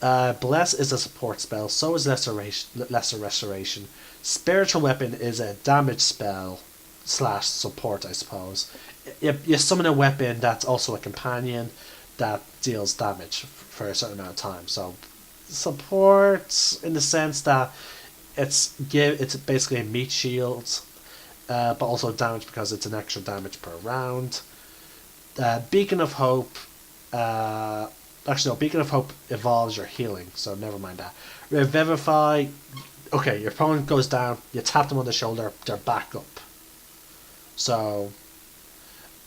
[SPEAKER 1] Bless is a support spell, so is Lesser Restoration. Spiritual Weapon is a damage spell / support, I suppose. You summon a weapon that's also a companion that deals damage for a certain amount of time. So support in the sense that it's basically a meat shield, but also damage because it's an extra damage per round. Beacon of Hope. Actually, no, Beacon of Hope evolves your healing, so never mind that. Revivify. Okay, your opponent goes down, you tap them on the shoulder, they're back up. So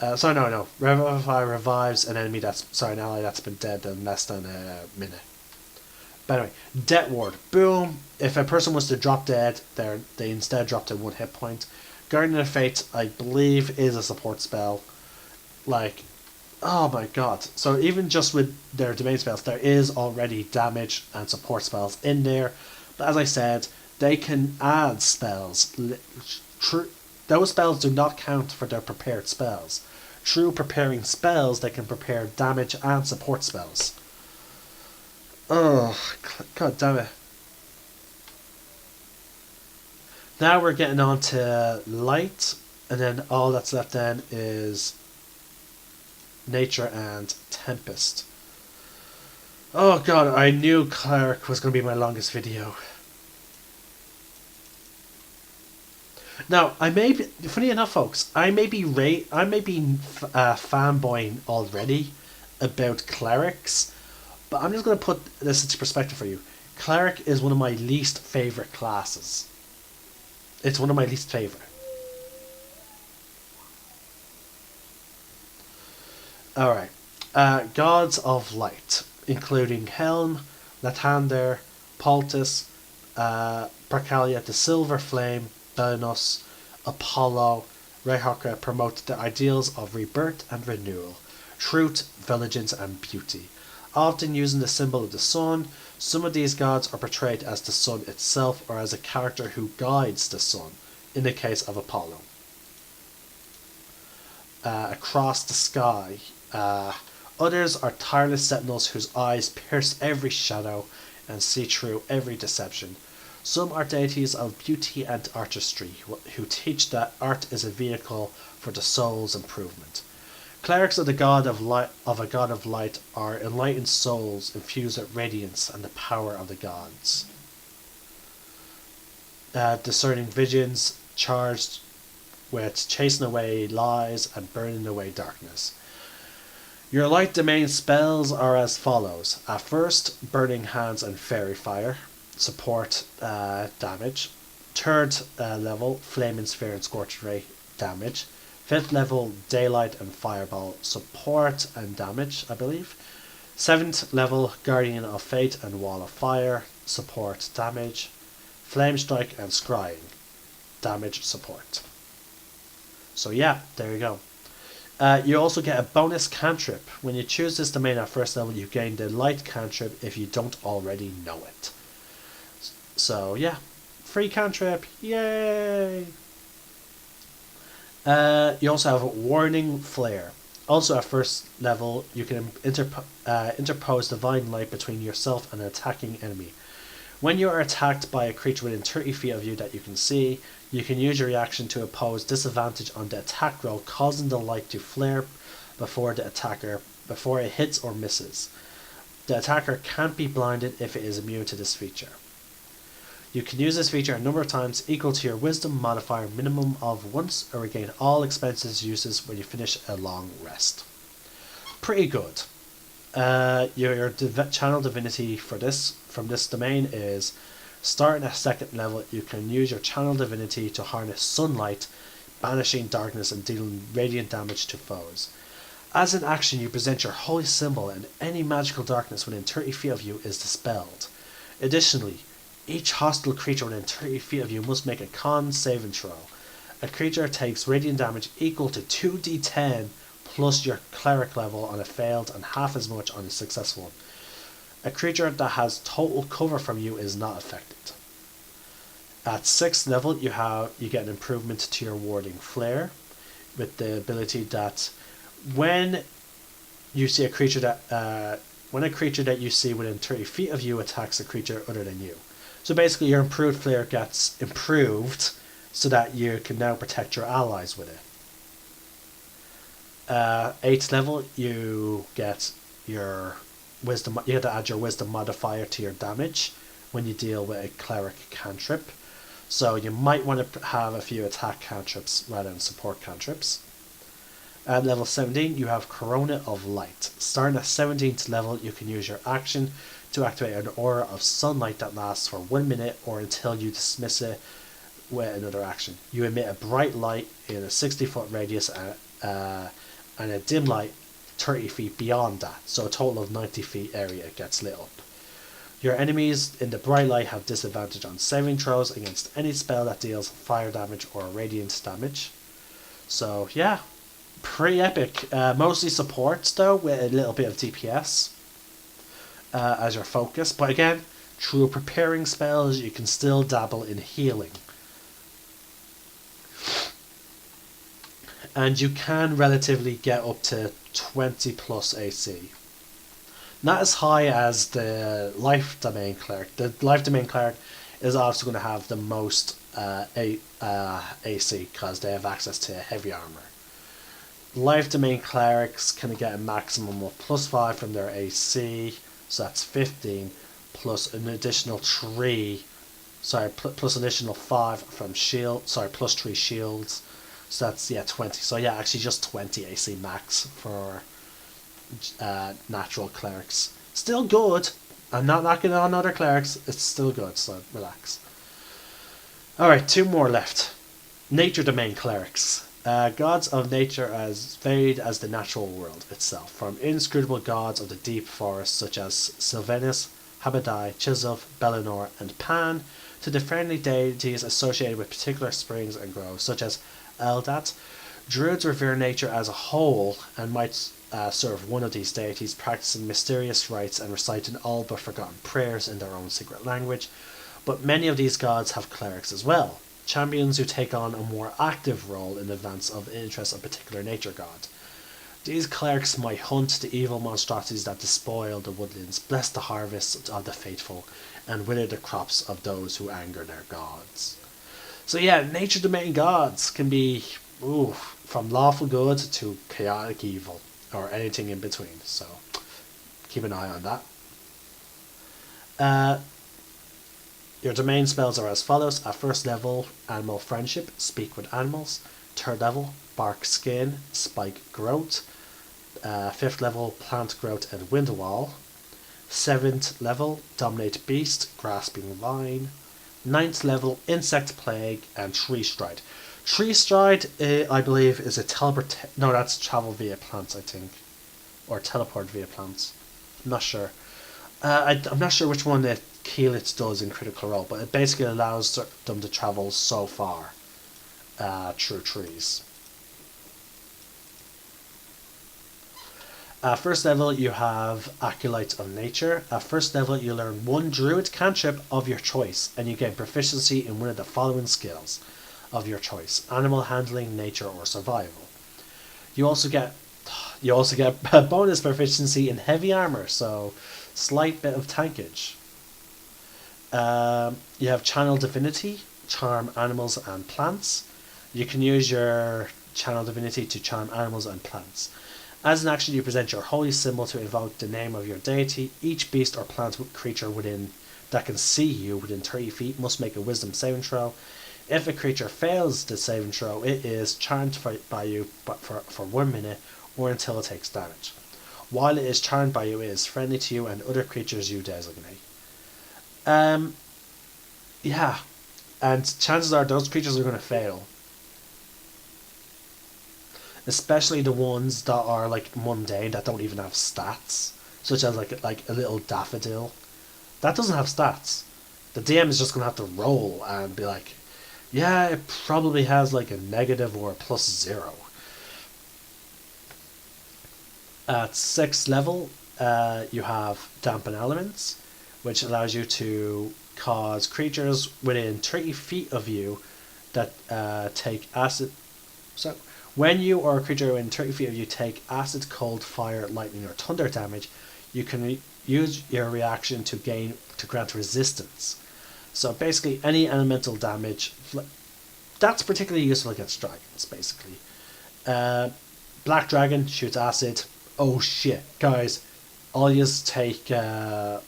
[SPEAKER 1] no. Revivify revives an enemy an ally that's been dead in less than a minute. But anyway, Death Ward. Boom. If a person was to drop dead, they instead drop to 1 hit point. Guardian of Fate, I believe, is a support spell. Like, oh my god. So even just with their domain spells, there is already damage and support spells in there. But as I said, they can add spells. Those spells do not count for their prepared spells. Through preparing spells, they can prepare damage and support spells. Oh, god damn it. Now we're getting on to Light, and then all that's left then is Nature and Tempest. Oh god, I knew Cleric was going to be my longest video. Now, funny enough folks, I may be fanboying already about Clerics, but I'm just going to put this into perspective for you. Cleric is one of my least favourite classes. It's one of my least favourite. Alright. Gods of Light, including Helm, Lathander, Paltus, Bracalia, the Silver Flame, Belinus, Apollo, Rehaka promote the ideals of rebirth and renewal, truth, vigilance, and beauty. Often using the symbol of the sun, some of these gods are portrayed as the sun itself or as a character who guides the sun, in the case of Apollo. Across the sky. Others are tireless sentinels whose eyes pierce every shadow and see through every deception. Some are deities of beauty and artistry, who teach that art is a vehicle for the soul's improvement. Clerics of a god of light are enlightened souls infused with radiance and the power of the gods. Discerning visions, charged with chasing away lies and burning away darkness. Your light domain spells are as follows. At first, Burning Hands and Fairy Fire support damage. Third level, Flaming Sphere and Scorched Ray damage. Fifth level, Daylight and Fireball support and damage, I believe. Seventh level, Guardian of Fate and Wall of Fire support damage. Flame Strike and Scrying damage support. So yeah, there you go. You also get a bonus cantrip. When you choose this domain at first level, you gain the light cantrip if you don't already know it. So yeah, free cantrip, yay! You also have Warning Flare. Also at first level, you can interpose Divine Light between yourself and an attacking enemy. When you are attacked by a creature within 30 feet of you that you can see, you can use your reaction to impose disadvantage on the attack roll, causing the light to flare before it hits or misses. The attacker can't be blinded if it is immune to this feature. You can use this feature a number of times equal to your wisdom modifier minimum of once, or regain all expenses uses when you finish a long rest. Pretty good. Your channel divinity from this domain is starting at second level. You can use your channel divinity to harness sunlight, banishing darkness and dealing radiant damage to foes. As an action, you present your holy symbol and any magical darkness within 30 feet of you is dispelled. Additionally, each hostile creature within 30 feet of you must make a con saving throw. A creature takes radiant damage equal to 2d10 plus your cleric level on a failed and half as much on a successful one. A creature that has total cover from you is not affected. At 6th level, you get an improvement to your Warding Flare, with the ability that when you see a creature that you see within 30 feet of you attacks a creature other than you. So basically, your improved flare gets improved so that you can now protect your allies with it. 8th level, you get your wisdom. You have to add your wisdom modifier to your damage when you deal with a cleric cantrip. So you might want to have a few attack cantrips rather than support cantrips. At level 17, you have Corona of Light. Starting at 17th level, you can use your action to activate an aura of sunlight that lasts for 1 minute or until you dismiss it with another action. You emit a bright light in a 60-foot radius and a dim light 30 feet beyond that, so a total of 90 feet area gets lit up. Your enemies in the bright light have disadvantage on saving throws against any spell that deals fire damage or radiant damage. So yeah, pretty epic. Mostly supports though, with a little bit of DPS as your focus, but again, through preparing spells you can still dabble in healing. And you can relatively get up to 20 plus AC. Not as high as the Life Domain Cleric. The Life Domain Cleric is obviously going to have the most AC because they have access to heavy armor. Life Domain Clerics can get a maximum of +5 from their AC, so that's 15, plus an additional 3, plus an additional 5 from plus 3 shields. So that's 20. So yeah, actually just 20 AC max for natural clerics. Still good. I'm not knocking on other clerics. It's still good, so relax. Alright, 2 more left. Nature Domain Clerics. Gods of nature as varied as the natural world itself, from inscrutable gods of the deep forest such as Sylvanus, Habadai, Chisov, Bellinor, and Pan, to the friendly deities associated with particular springs and groves such as Eldat. Druids revere nature as a whole and might serve one of these deities, practicing mysterious rites and reciting all but forgotten prayers in their own secret language. But many of these gods have clerics as well, champions who take on a more active role in advance of the interests of a particular nature god. These clerics might hunt the evil monstrosities that despoil the woodlands, bless the harvests of the faithful, and wither the crops of those who anger their gods. So yeah, nature domain gods can be from lawful good to chaotic evil, or anything in between, so keep an eye on that. Your domain spells are as follows. At first level, Animal Friendship, speak with animals. 3rd level, Bark Skin, Spike Growth. 5th level, Plant Growth and Wind Wall. 7th level, Dominate Beast, Grasping Vine. 9th level, Insect Plague and Tree Stride. Tree Stride, I believe, is a teleport. No, that's travel via plants, I think, or teleport via plants. I'm not sure. I'm not sure which one that Keyleth does in Critical Role, but it basically allows them to travel so far through trees. 1st level, you have Acolyte of Nature. At 1st level, you learn 1 Druid cantrip of your choice, and you gain proficiency in one of the following skills of your choice: Animal Handling, Nature, or Survival. You also get bonus proficiency in Heavy Armor, so slight bit of tankage. You have Channel Divinity, Charm Animals and Plants. You can use your Channel Divinity to charm animals and plants. As an action, you present your holy symbol to invoke the name of your deity. Each beast or plant creature that can see you within 30 feet must make a wisdom saving throw. If a creature fails the saving throw, it is charmed by you for 1 minute or until it takes damage. While it is charmed by you, it is friendly to you and other creatures you designate. Yeah, and chances are those creatures are going to fail. Especially the ones that are like mundane, that don't even have stats, such as like a little daffodil. That doesn't have stats. The DM is just going to have to roll and be like, yeah, it probably has like a negative or a +0. At 6th level, you have Dampen Elements, which allows you to cause creatures within 30 feet of you that take acid. So, when you or a creature within 30 feet of you take acid, cold, fire, lightning, or thunder damage, you can use your reaction to grant resistance. So basically, any elemental damage, that's particularly useful against dragons. Basically, Black Dragon shoots acid. Oh shit, guys! All you take. An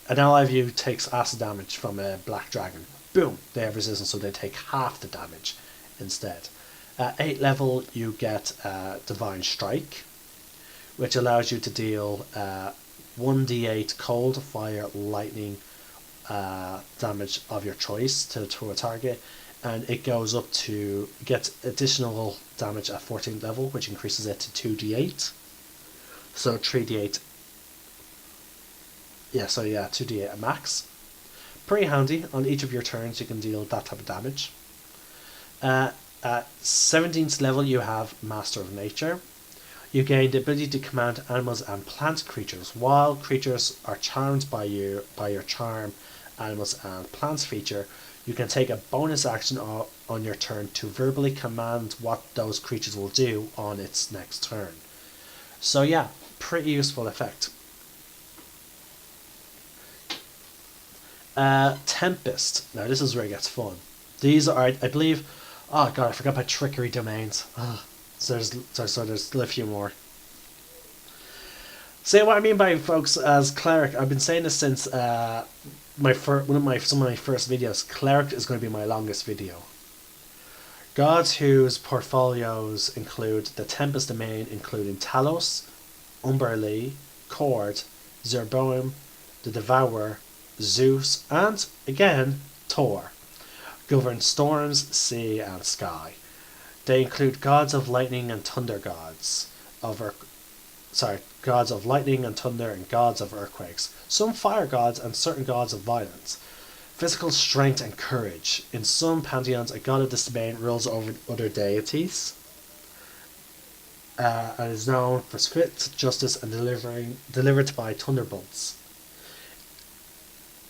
[SPEAKER 1] ally of you takes acid damage from a Black Dragon. Boom! They have resistance, so they take half the damage instead. At 8th level, you get Divine Strike, which allows you to deal 1d8 cold, fire, lightning damage of your choice to a target, and it gets additional damage at 14th level, which increases it to 2d8. So 3d8. Yeah, 2d8 at max. Pretty handy. On each of your turns, you can deal that type of damage. At 17th level, you have Master of Nature. You gain the ability to command animals and plant creatures. While creatures are charmed by your charm, animals and plants feature, you can take a bonus action on your turn to verbally command what those creatures will do on its next turn. So yeah, pretty useful effect. Tempest. Now this is where it gets fun. These are, I believe. Oh god, I forgot about trickery domains. So there's still a few more. So what I mean by, folks, as Cleric, I've been saying this since some of my first videos. Cleric is going to be my longest video. Gods whose portfolios include the Tempest domain, including Talos, Umberlee, Cord, Zerboim, the Devourer, Zeus, and again Thor, govern storms, sea, and sky. They include gods of lightning and thunder, gods of lightning and thunder, and gods of earthquakes, some fire gods, and certain gods of violence. Physical strength and courage. In some pantheons, a god of this domain rules over other deities, and is known for swift justice and delivered by thunderbolts.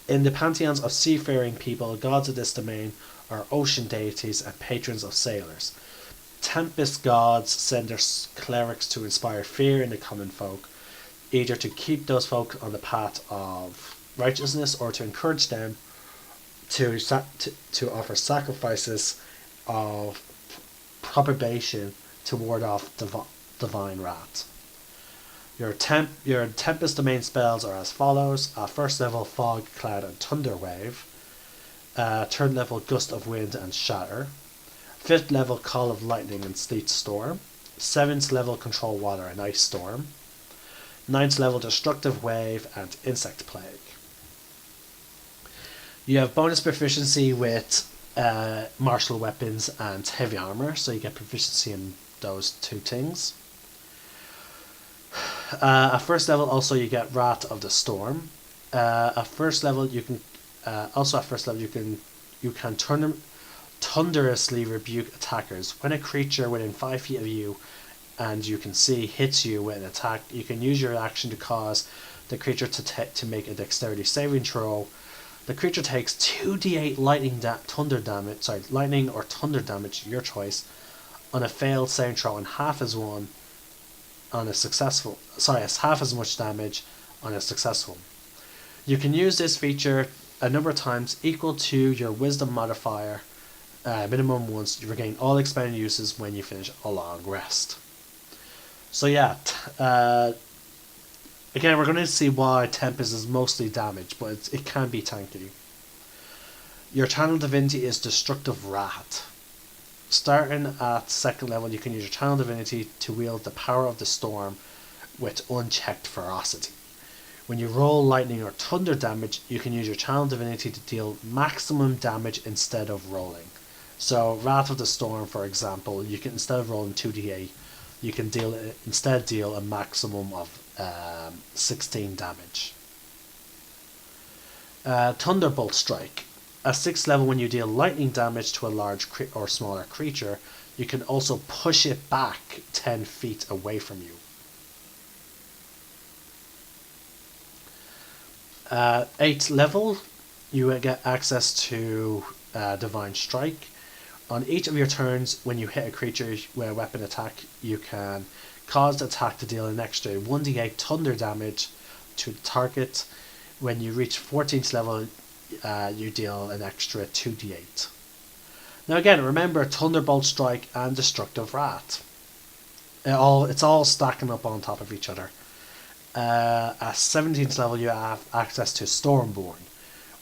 [SPEAKER 1] In the pantheons of seafaring people, gods of this domain are ocean deities and patrons of sailors. Tempest gods send their clerics to inspire fear in the common folk, either to keep those folk on the path of righteousness or to encourage them to offer sacrifices of probation to ward off divine wrath. Your Tempest domain spells are as follows. 1st level, Fog, Cloud, and Thunder Wave. 3rd level, Gust of Wind and Shatter. 5th level Call of Lightning and Sleet Storm. 7th level Control Water and Ice Storm. 9th level Destructive Wave and Insect Plague. You have bonus proficiency with martial weapons and heavy armor, so you get proficiency in those two things. At first level, also you get Wrath of the Storm. At first level, you can thunderously rebuke attackers. When a creature within 5 feet of you, and you can see, hits you with an attack, you can use your action to cause the creature to make a dexterity saving throw. The creature takes 2d8 lightning or thunder damage, your choice, on a failed saving throw, and half as much damage on a successful. You can use this feature a number of times equal to your wisdom modifier, minimum once. You regain all expended uses when you finish a long rest. So yeah, again, we're going to see why Tempest is mostly damage, but it can be tanky. Your Channel Divinity is Destructive Wrath. Starting at 2nd level, you can use your Channel Divinity to wield the power of the storm with unchecked ferocity. When you roll lightning or thunder damage, you can use your Channel Divinity to deal maximum damage instead of rolling. So Wrath of the Storm, for example, you can, instead of rolling 2d8, you can instead deal a maximum of 16 damage. Thunderbolt Strike. At 6th level, when you deal lightning damage to a large or smaller creature, you can also push it back 10 feet away from you. 8th level, you get access to Divine Strike. On each of your turns, when you hit a creature with a weapon attack, you can cause the attack to deal an extra 1d8 thunder damage to the target. When you reach 14th level, you deal an extra 2d8. Now again, remember Thunderbolt Strike and Destructive Wrath. It's all stacking up on top of each other. At 17th level, you have access to Stormborn,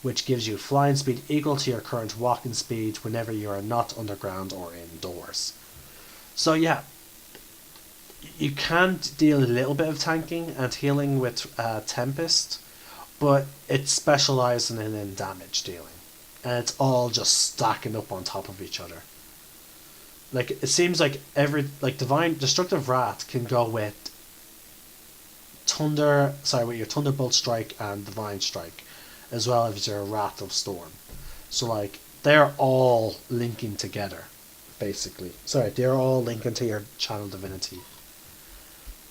[SPEAKER 1] which gives you flying speed equal to your current walking speed whenever you are not underground or indoors. So yeah, you can deal a little bit of tanking and healing with Tempest, but it's specialising in damage dealing, and it's all just stacking up on top of each other. Like, it seems like Destructive Wrath can go with with your Thunderbolt Strike and Divine Strike, as well as your Wrath of Storm. So like, they're all linking together, basically. They're all linking to your Channel Divinity.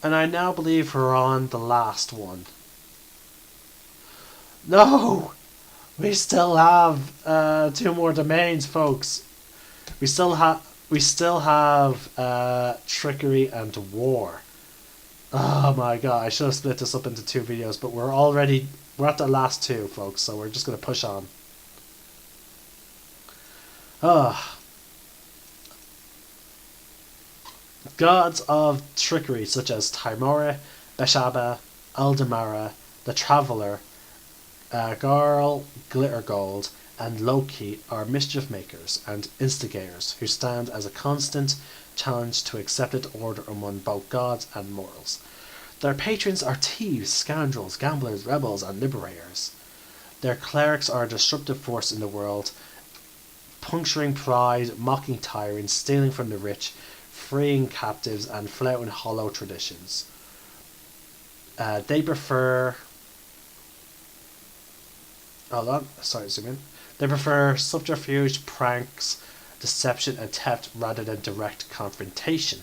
[SPEAKER 1] And I now believe we're on the last one. No! We still have 2 more domains, folks. We still have Trickery and War. Oh my god, I should have split this up into 2 videos, but we're at the last 2, folks, so we're just going to push on. Gods of trickery such as Timora, Beshaba, Aldemara, the Traveller, Garl, Glittergold, and Loki are mischief makers and instigators who stand as a constant challenge to accepted order among both gods and mortals. Their patrons are thieves, scoundrels, gamblers, rebels, and liberators. Their clerics are a disruptive force in the world, puncturing pride, mocking tyrants, stealing from the rich, freeing captives, and flouting hollow traditions. They prefer... Hold on, sorry, zoom in. They prefer subterfuge, pranks, deception, and theft rather than direct confrontation.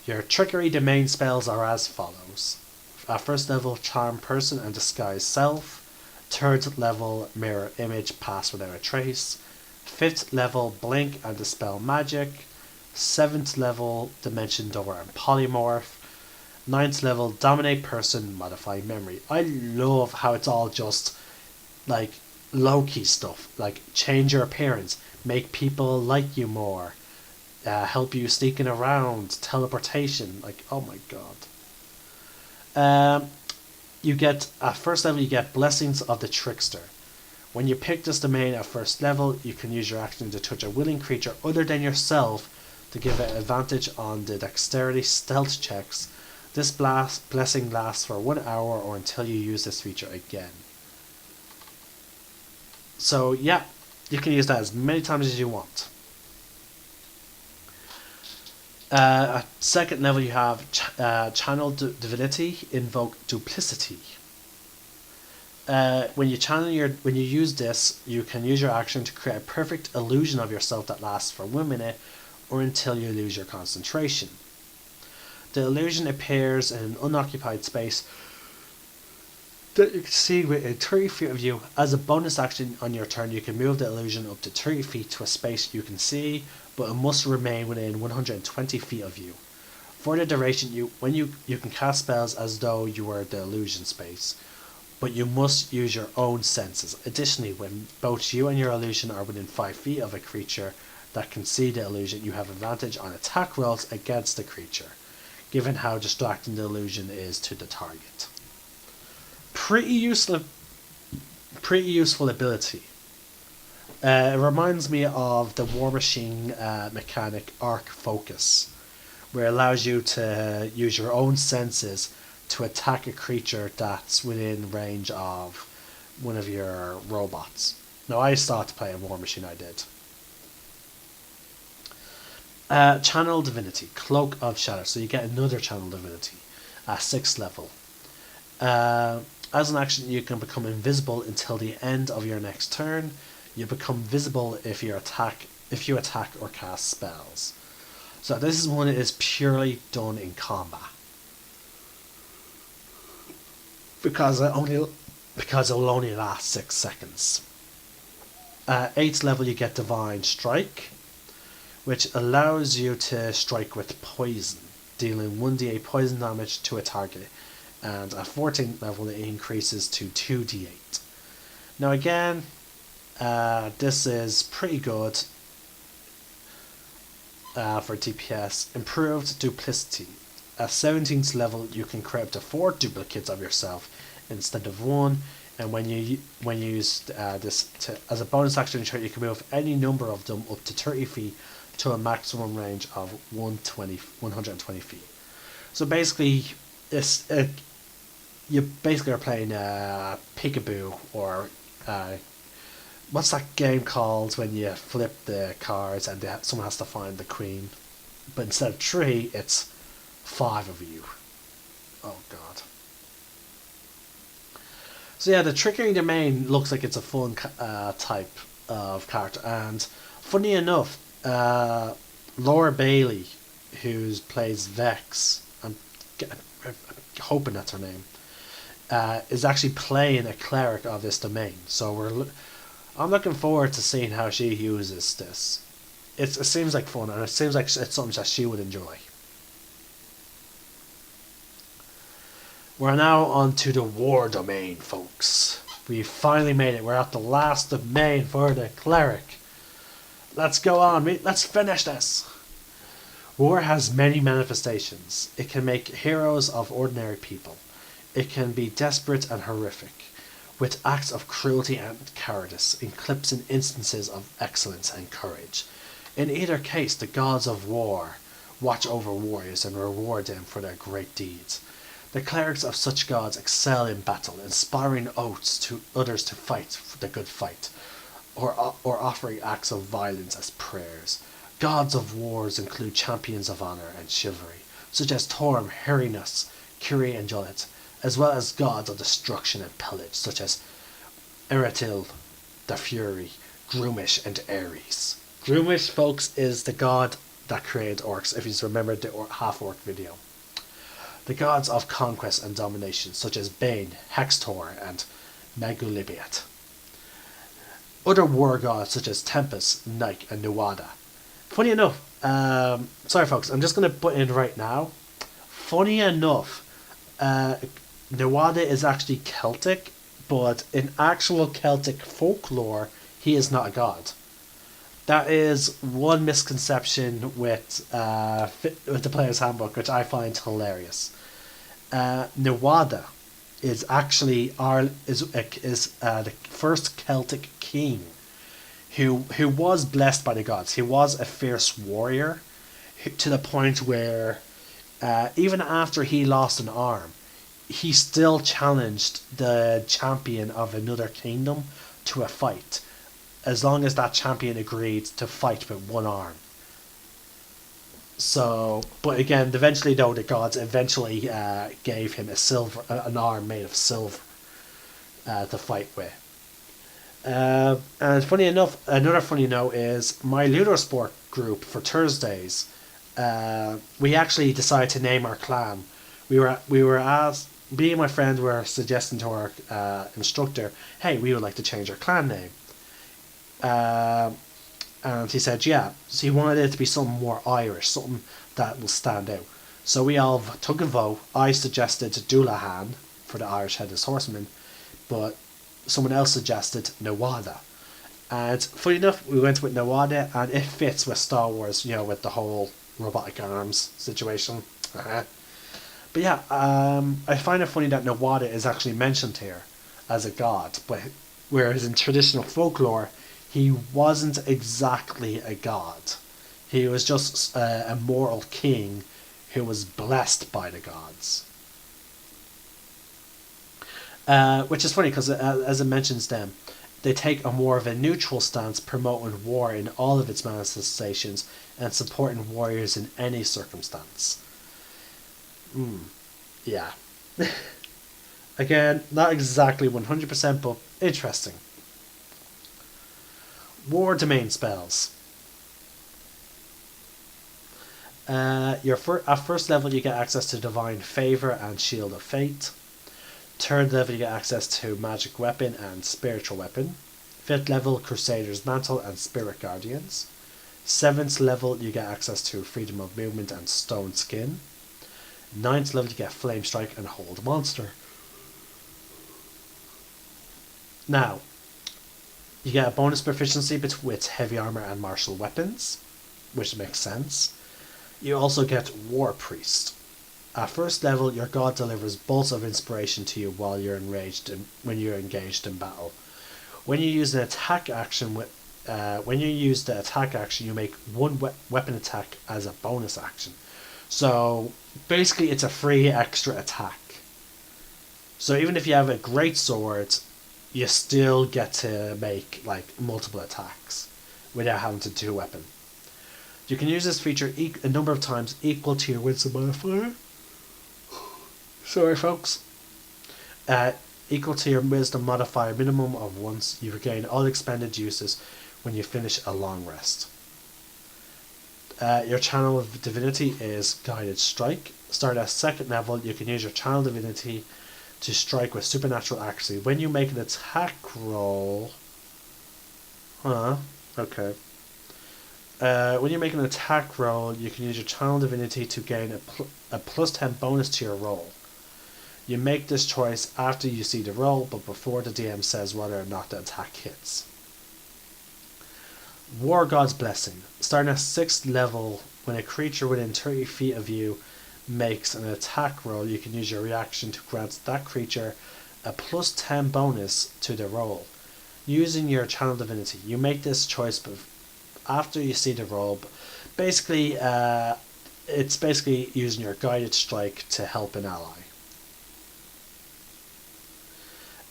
[SPEAKER 1] Your trickery domain spells are as follows. At 1st level, Charm Person and Disguise Self. 3rd level, Mirror Image, Pass Without a Trace. 5th level, Blink and Dispel Magic. 7th level, Dimension Door and Polymorph. 9th level, Dominate Person, Modify Memory. I love how it's all just like low-key stuff, like change your appearance, make people like you more, help you sneaking around, teleportation, like, oh my god. You get, at 1st level, you get Blessings of the Trickster, When you pick this domain at first level, you can use your action to touch a willing creature other than yourself to give it advantage on the dexterity stealth checks. This blessing lasts for 1 hour or until you use this feature again. So yeah, you can use that as many times as you want. At second level, you have Channel Divinity, Invoke Duplicity. When you use this, you can use your action to create a perfect illusion of yourself that lasts for 1 minute or until you lose your concentration. The illusion appears in an unoccupied space that you can see within 30 feet of you. As a bonus action on your turn, you can move the illusion up to 30 feet to a space you can see, but it must remain within 120 feet of you. For the duration, you can cast spells as though you were the illusion space, but you must use your own senses. Additionally, when both you and your illusion are within 5 feet of a creature that can see the illusion, you have advantage on attack rolls against the creature, given how distracting the illusion is to the target. Pretty useful ability. It reminds me of the War Machine mechanic Arc Focus, where it allows you to use your own senses to attack a creature that's within range of one of your robots. Now, I started playing War Machine, I did. Channel Divinity, Cloak of Shadow. So you get another Channel Divinity at 6th level. As an action, you can become invisible until the end of your next turn. You become visible if you attack or cast spells. So this is one that is purely done in combat, because it will only last 6 seconds. At 8th level, you get Divine Strike, which allows you to strike with poison, dealing 1d8 poison damage to a target, and at 14th level it increases to 2d8. Now again, this is pretty good for DPS. Improved Duplicity. At 17th level, you can create up to 4 duplicates of yourself instead of 1, and when you use this as a bonus action, you can move any number of them up to 30 feet to a maximum range of 120 feet. So basically, you basically are playing peekaboo, or what's that game called when you flip the cards and someone has to find the queen, but instead of 3, it's 5 of you. Oh god. So yeah, the Trickery Domain looks like it's a fun type of character, and funny enough, Laura Bailey, who plays Vex, I'm hoping that's her name, is actually playing a cleric of this domain. So I'm looking forward to seeing how she uses this. It seems like fun, and it seems like it's something that she would enjoy. We're now on to the War Domain, folks. We finally made it. We're at the last domain for the cleric. Let's go on. Let's finish this. War has many manifestations. It can make heroes of ordinary people. It can be desperate and horrific, with acts of cruelty and cowardice eclipsing instances of excellence and courage. In either case, the gods of war watch over warriors and reward them for their great deeds. The clerics of such gods excel in battle, inspiring oaths to others to fight the good fight, or offering acts of violence as prayers. Gods of wars include champions of honor and chivalry, such as Torm, Herinus, Curie, and Jolet, as well as gods of destruction and pillage, such as Eratil, the Fury, Groomish, and Ares. Groomish, folks, is the god that created orcs, if you remember the half-orc video. The gods of conquest and domination, such as Bane, Hextor, and Megulibiat. Other war gods, such as Tempest, Nike, and Nuada. Funny enough, sorry folks, I'm just going to put in right now. Funny enough, Nuada is actually Celtic, but in actual Celtic folklore, he is not a god. That is one misconception with the Player's Handbook, which I find hilarious. Nuada is actually the first Celtic king who was blessed by the gods. He was a fierce warrior to the point where even after he lost an arm, he still challenged the champion of another kingdom to a fight, as long as that champion agreed to fight with one arm. So, but again, eventually though, the gods eventually gave him an arm made of silver to fight with. And funny enough, another funny note is my Ludosport group for Thursdays. We actually decided to name our clan. We were asked. Me and my friend were suggesting to our instructor, "Hey, we would like to change our clan name." And he said, "Yeah." So he wanted it to be something more Irish, something that will stand out. So we all took a vote. I suggested Doulahan for the Irish Headless Horseman, but someone else suggested Nawada. And funny enough, we went with Nawada, and it fits with Star Wars, with the whole robotic arms situation. But yeah, I find it funny that Nawada is actually mentioned here as a god, but whereas in traditional folklore, he wasn't exactly a god. He was just a mortal king who was blessed by the gods. Which is funny because, as it mentions them, they take a more of a neutral stance, promoting war in all of its manifestations and supporting warriors in any circumstance. Yeah. Again, not exactly 100%, but interesting. War domain spells. At first level, you get access to Divine Favor and Shield of Fate. Third level, you get access to Magic Weapon and Spiritual Weapon. Fifth level, Crusader's Mantle and Spirit Guardians. Seventh level, you get access to Freedom of Movement and Stone Skin. Ninth level, you get Flame Strike and Hold Monster. Now, you get a bonus proficiency with Heavy Armor and Martial Weapons, which makes sense. You also get War Priest. At first level, your god delivers bolts of inspiration to you while you're when you're engaged in battle. When you use an attack action you make one weapon attack as a bonus action. So basically, it's a free extra attack. So even if you have a great sword, you still get to make multiple attacks without having to do a weapon. You can use this feature a number of times equal to your wisdom modifier. Sorry, folks. Equal to your wisdom modifier minimum of once. You regain all expended uses when you finish a long rest. Your channel of divinity is Guided Strike. Start at second level, you can use your channel divinity to strike with supernatural accuracy. When you make an attack roll... Okay. When you make an attack roll, you can use your channel divinity to gain a plus 10 bonus to your roll. You make this choice after you see the roll, but before the DM says whether or not the attack hits. War God's Blessing. Starting at 6th level, when a creature within 30 feet of you makes an attack roll, you can use your reaction to grant that creature a plus 10 bonus to the roll. Using your channel divinity, you make this choice after you see the roll. Basically, it's basically using your Guided Strike to help an ally.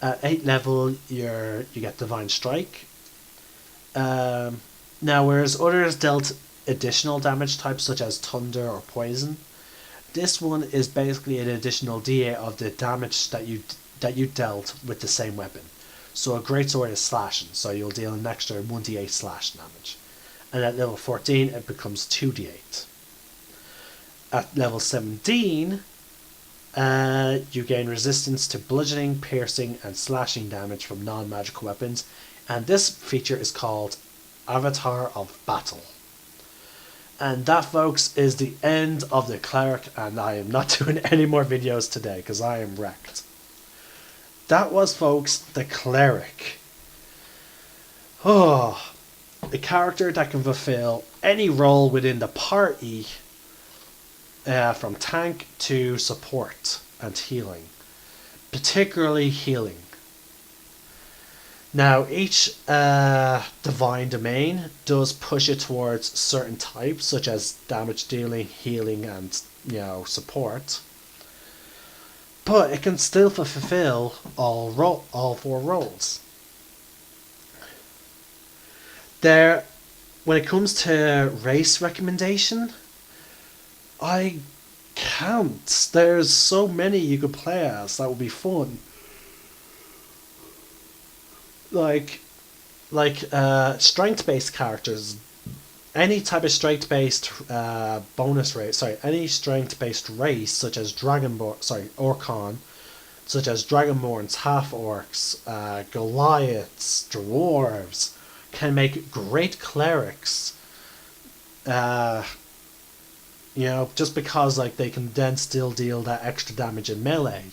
[SPEAKER 1] At 8th level, you get Divine Strike. Now, whereas others dealt additional damage types such as Thunder or Poison, this one is basically an additional DA of the damage that you dealt with the same weapon. So a greatsword is slashing, so you'll deal an extra 1d8 slash damage. And at level 14, it becomes 2d8. At level 17, you gain resistance to bludgeoning, piercing, and slashing damage from non-magical weapons, and this feature is called Avatar of Battle. And that, folks, is the end of the Cleric, and I am not doing any more videos today because I am wrecked. That was, folks, the Cleric. Oh, a character that can fulfill any role within the party, from tank to support and healing. particularly healing. Now, each divine domain does push it towards certain types, such as damage dealing, healing, and support. But it can still fulfill all four roles. There, when it comes to race recommendation, I can't. There's so many you could play as that would be fun. Like strength-based characters, any type of strength-based bonus race. Sorry, any strength-based race such as Orcon, such as Dragonborns, half orcs, Goliaths, dwarves, can make great clerics. Just because they can then still deal that extra damage in melee,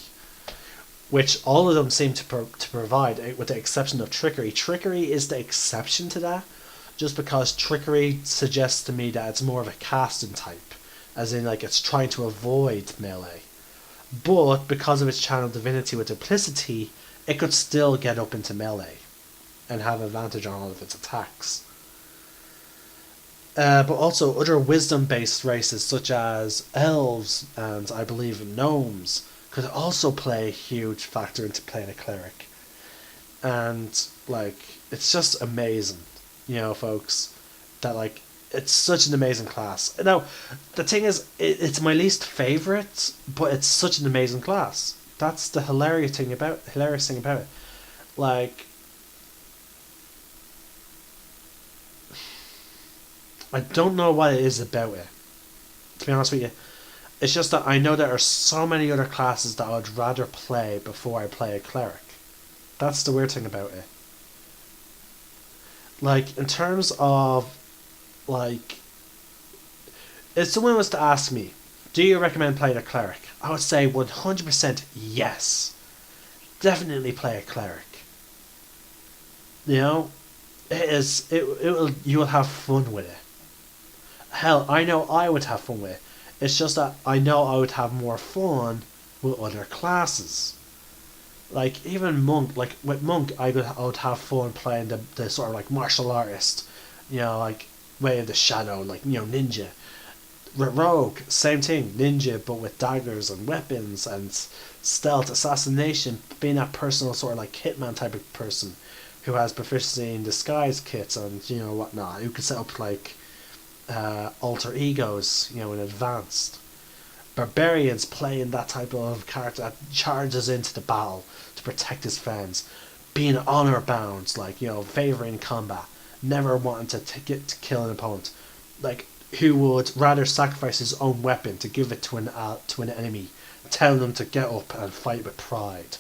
[SPEAKER 1] which all of them seem to provide, with the exception of Trickery. Trickery is the exception to that, just because Trickery suggests to me that it's more of a casting type, as in it's trying to avoid melee. But because of its channel divinity with duplicity, it could still get up into melee and have advantage on all of its attacks. But also other wisdom-based races such as elves and I believe gnomes could also play a huge factor into playing a cleric. And it's just amazing, folks, that it's such an amazing class. Now, the thing is, it's my least favorite, but it's such an amazing class. That's the hilarious thing about it. I don't know what it is about it, to be honest with you. It's just that I know there are so many other classes that I would rather play before I play a cleric. That's the weird thing about it. In terms of, if someone was to ask me, do you recommend playing a cleric? I would say 100% yes. Definitely play a cleric. You will have fun with it. Hell, I know I would have fun with it. It's just that I know I would have more fun with other classes. Even Monk, with Monk, I would have fun playing the sort of martial artist, Way of the Shadow, ninja. With Rogue, same thing, ninja, but with daggers and weapons and stealth, assassination, being that personal sort of hitman type of person who has proficiency in disguise kits and whatnot, who can set up alter egos, in advanced. Barbarians playing that type of character that charges into the battle to protect his friends, being honor bound, favouring combat, never wanting to kill an opponent, who would rather sacrifice his own weapon to give it to an enemy, telling them to get up and fight with pride,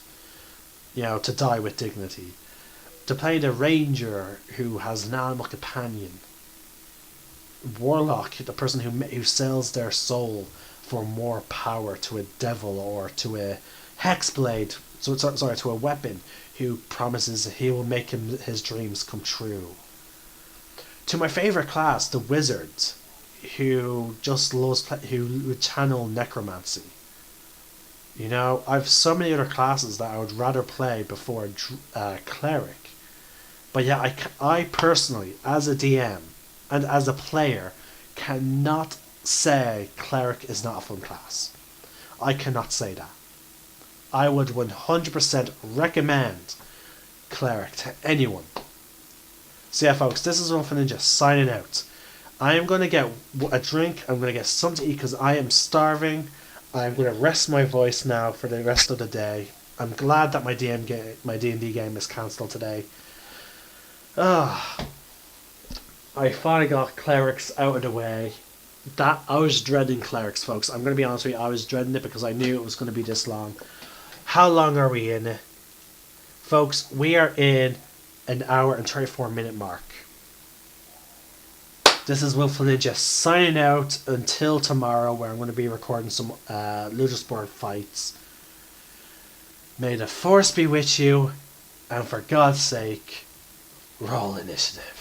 [SPEAKER 1] to die with dignity. To play the ranger who has an animal companion. Warlock, the person who sells their soul for more power to a devil or to a hexblade, to a weapon, who promises he will make his dreams come true. To my favourite class, the wizard, who just loves who channel necromancy. I've so many other classes that I would rather play before cleric. But yeah, I personally, as a DM and as a player, cannot say cleric is not a fun class. I cannot say that. I would 100% recommend cleric to anyone. So yeah, folks, this is Wolf Ninja signing out. I am going to get a drink. I'm going to get something to eat because I am starving. I'm going to rest my voice now for the rest of the day. I'm glad that my D&D game is cancelled today. I finally got clerics out of the way. That I was dreading clerics, folks. I'm going to be honest with you. I was dreading it because I knew it was going to be this long. How long are we in? Folks, we are in an hour and 34-minute mark. This is Willful Ninja signing out until tomorrow, where I'm going to be recording some Ludosport fights. May the force be with you, and for God's sake, roll initiative.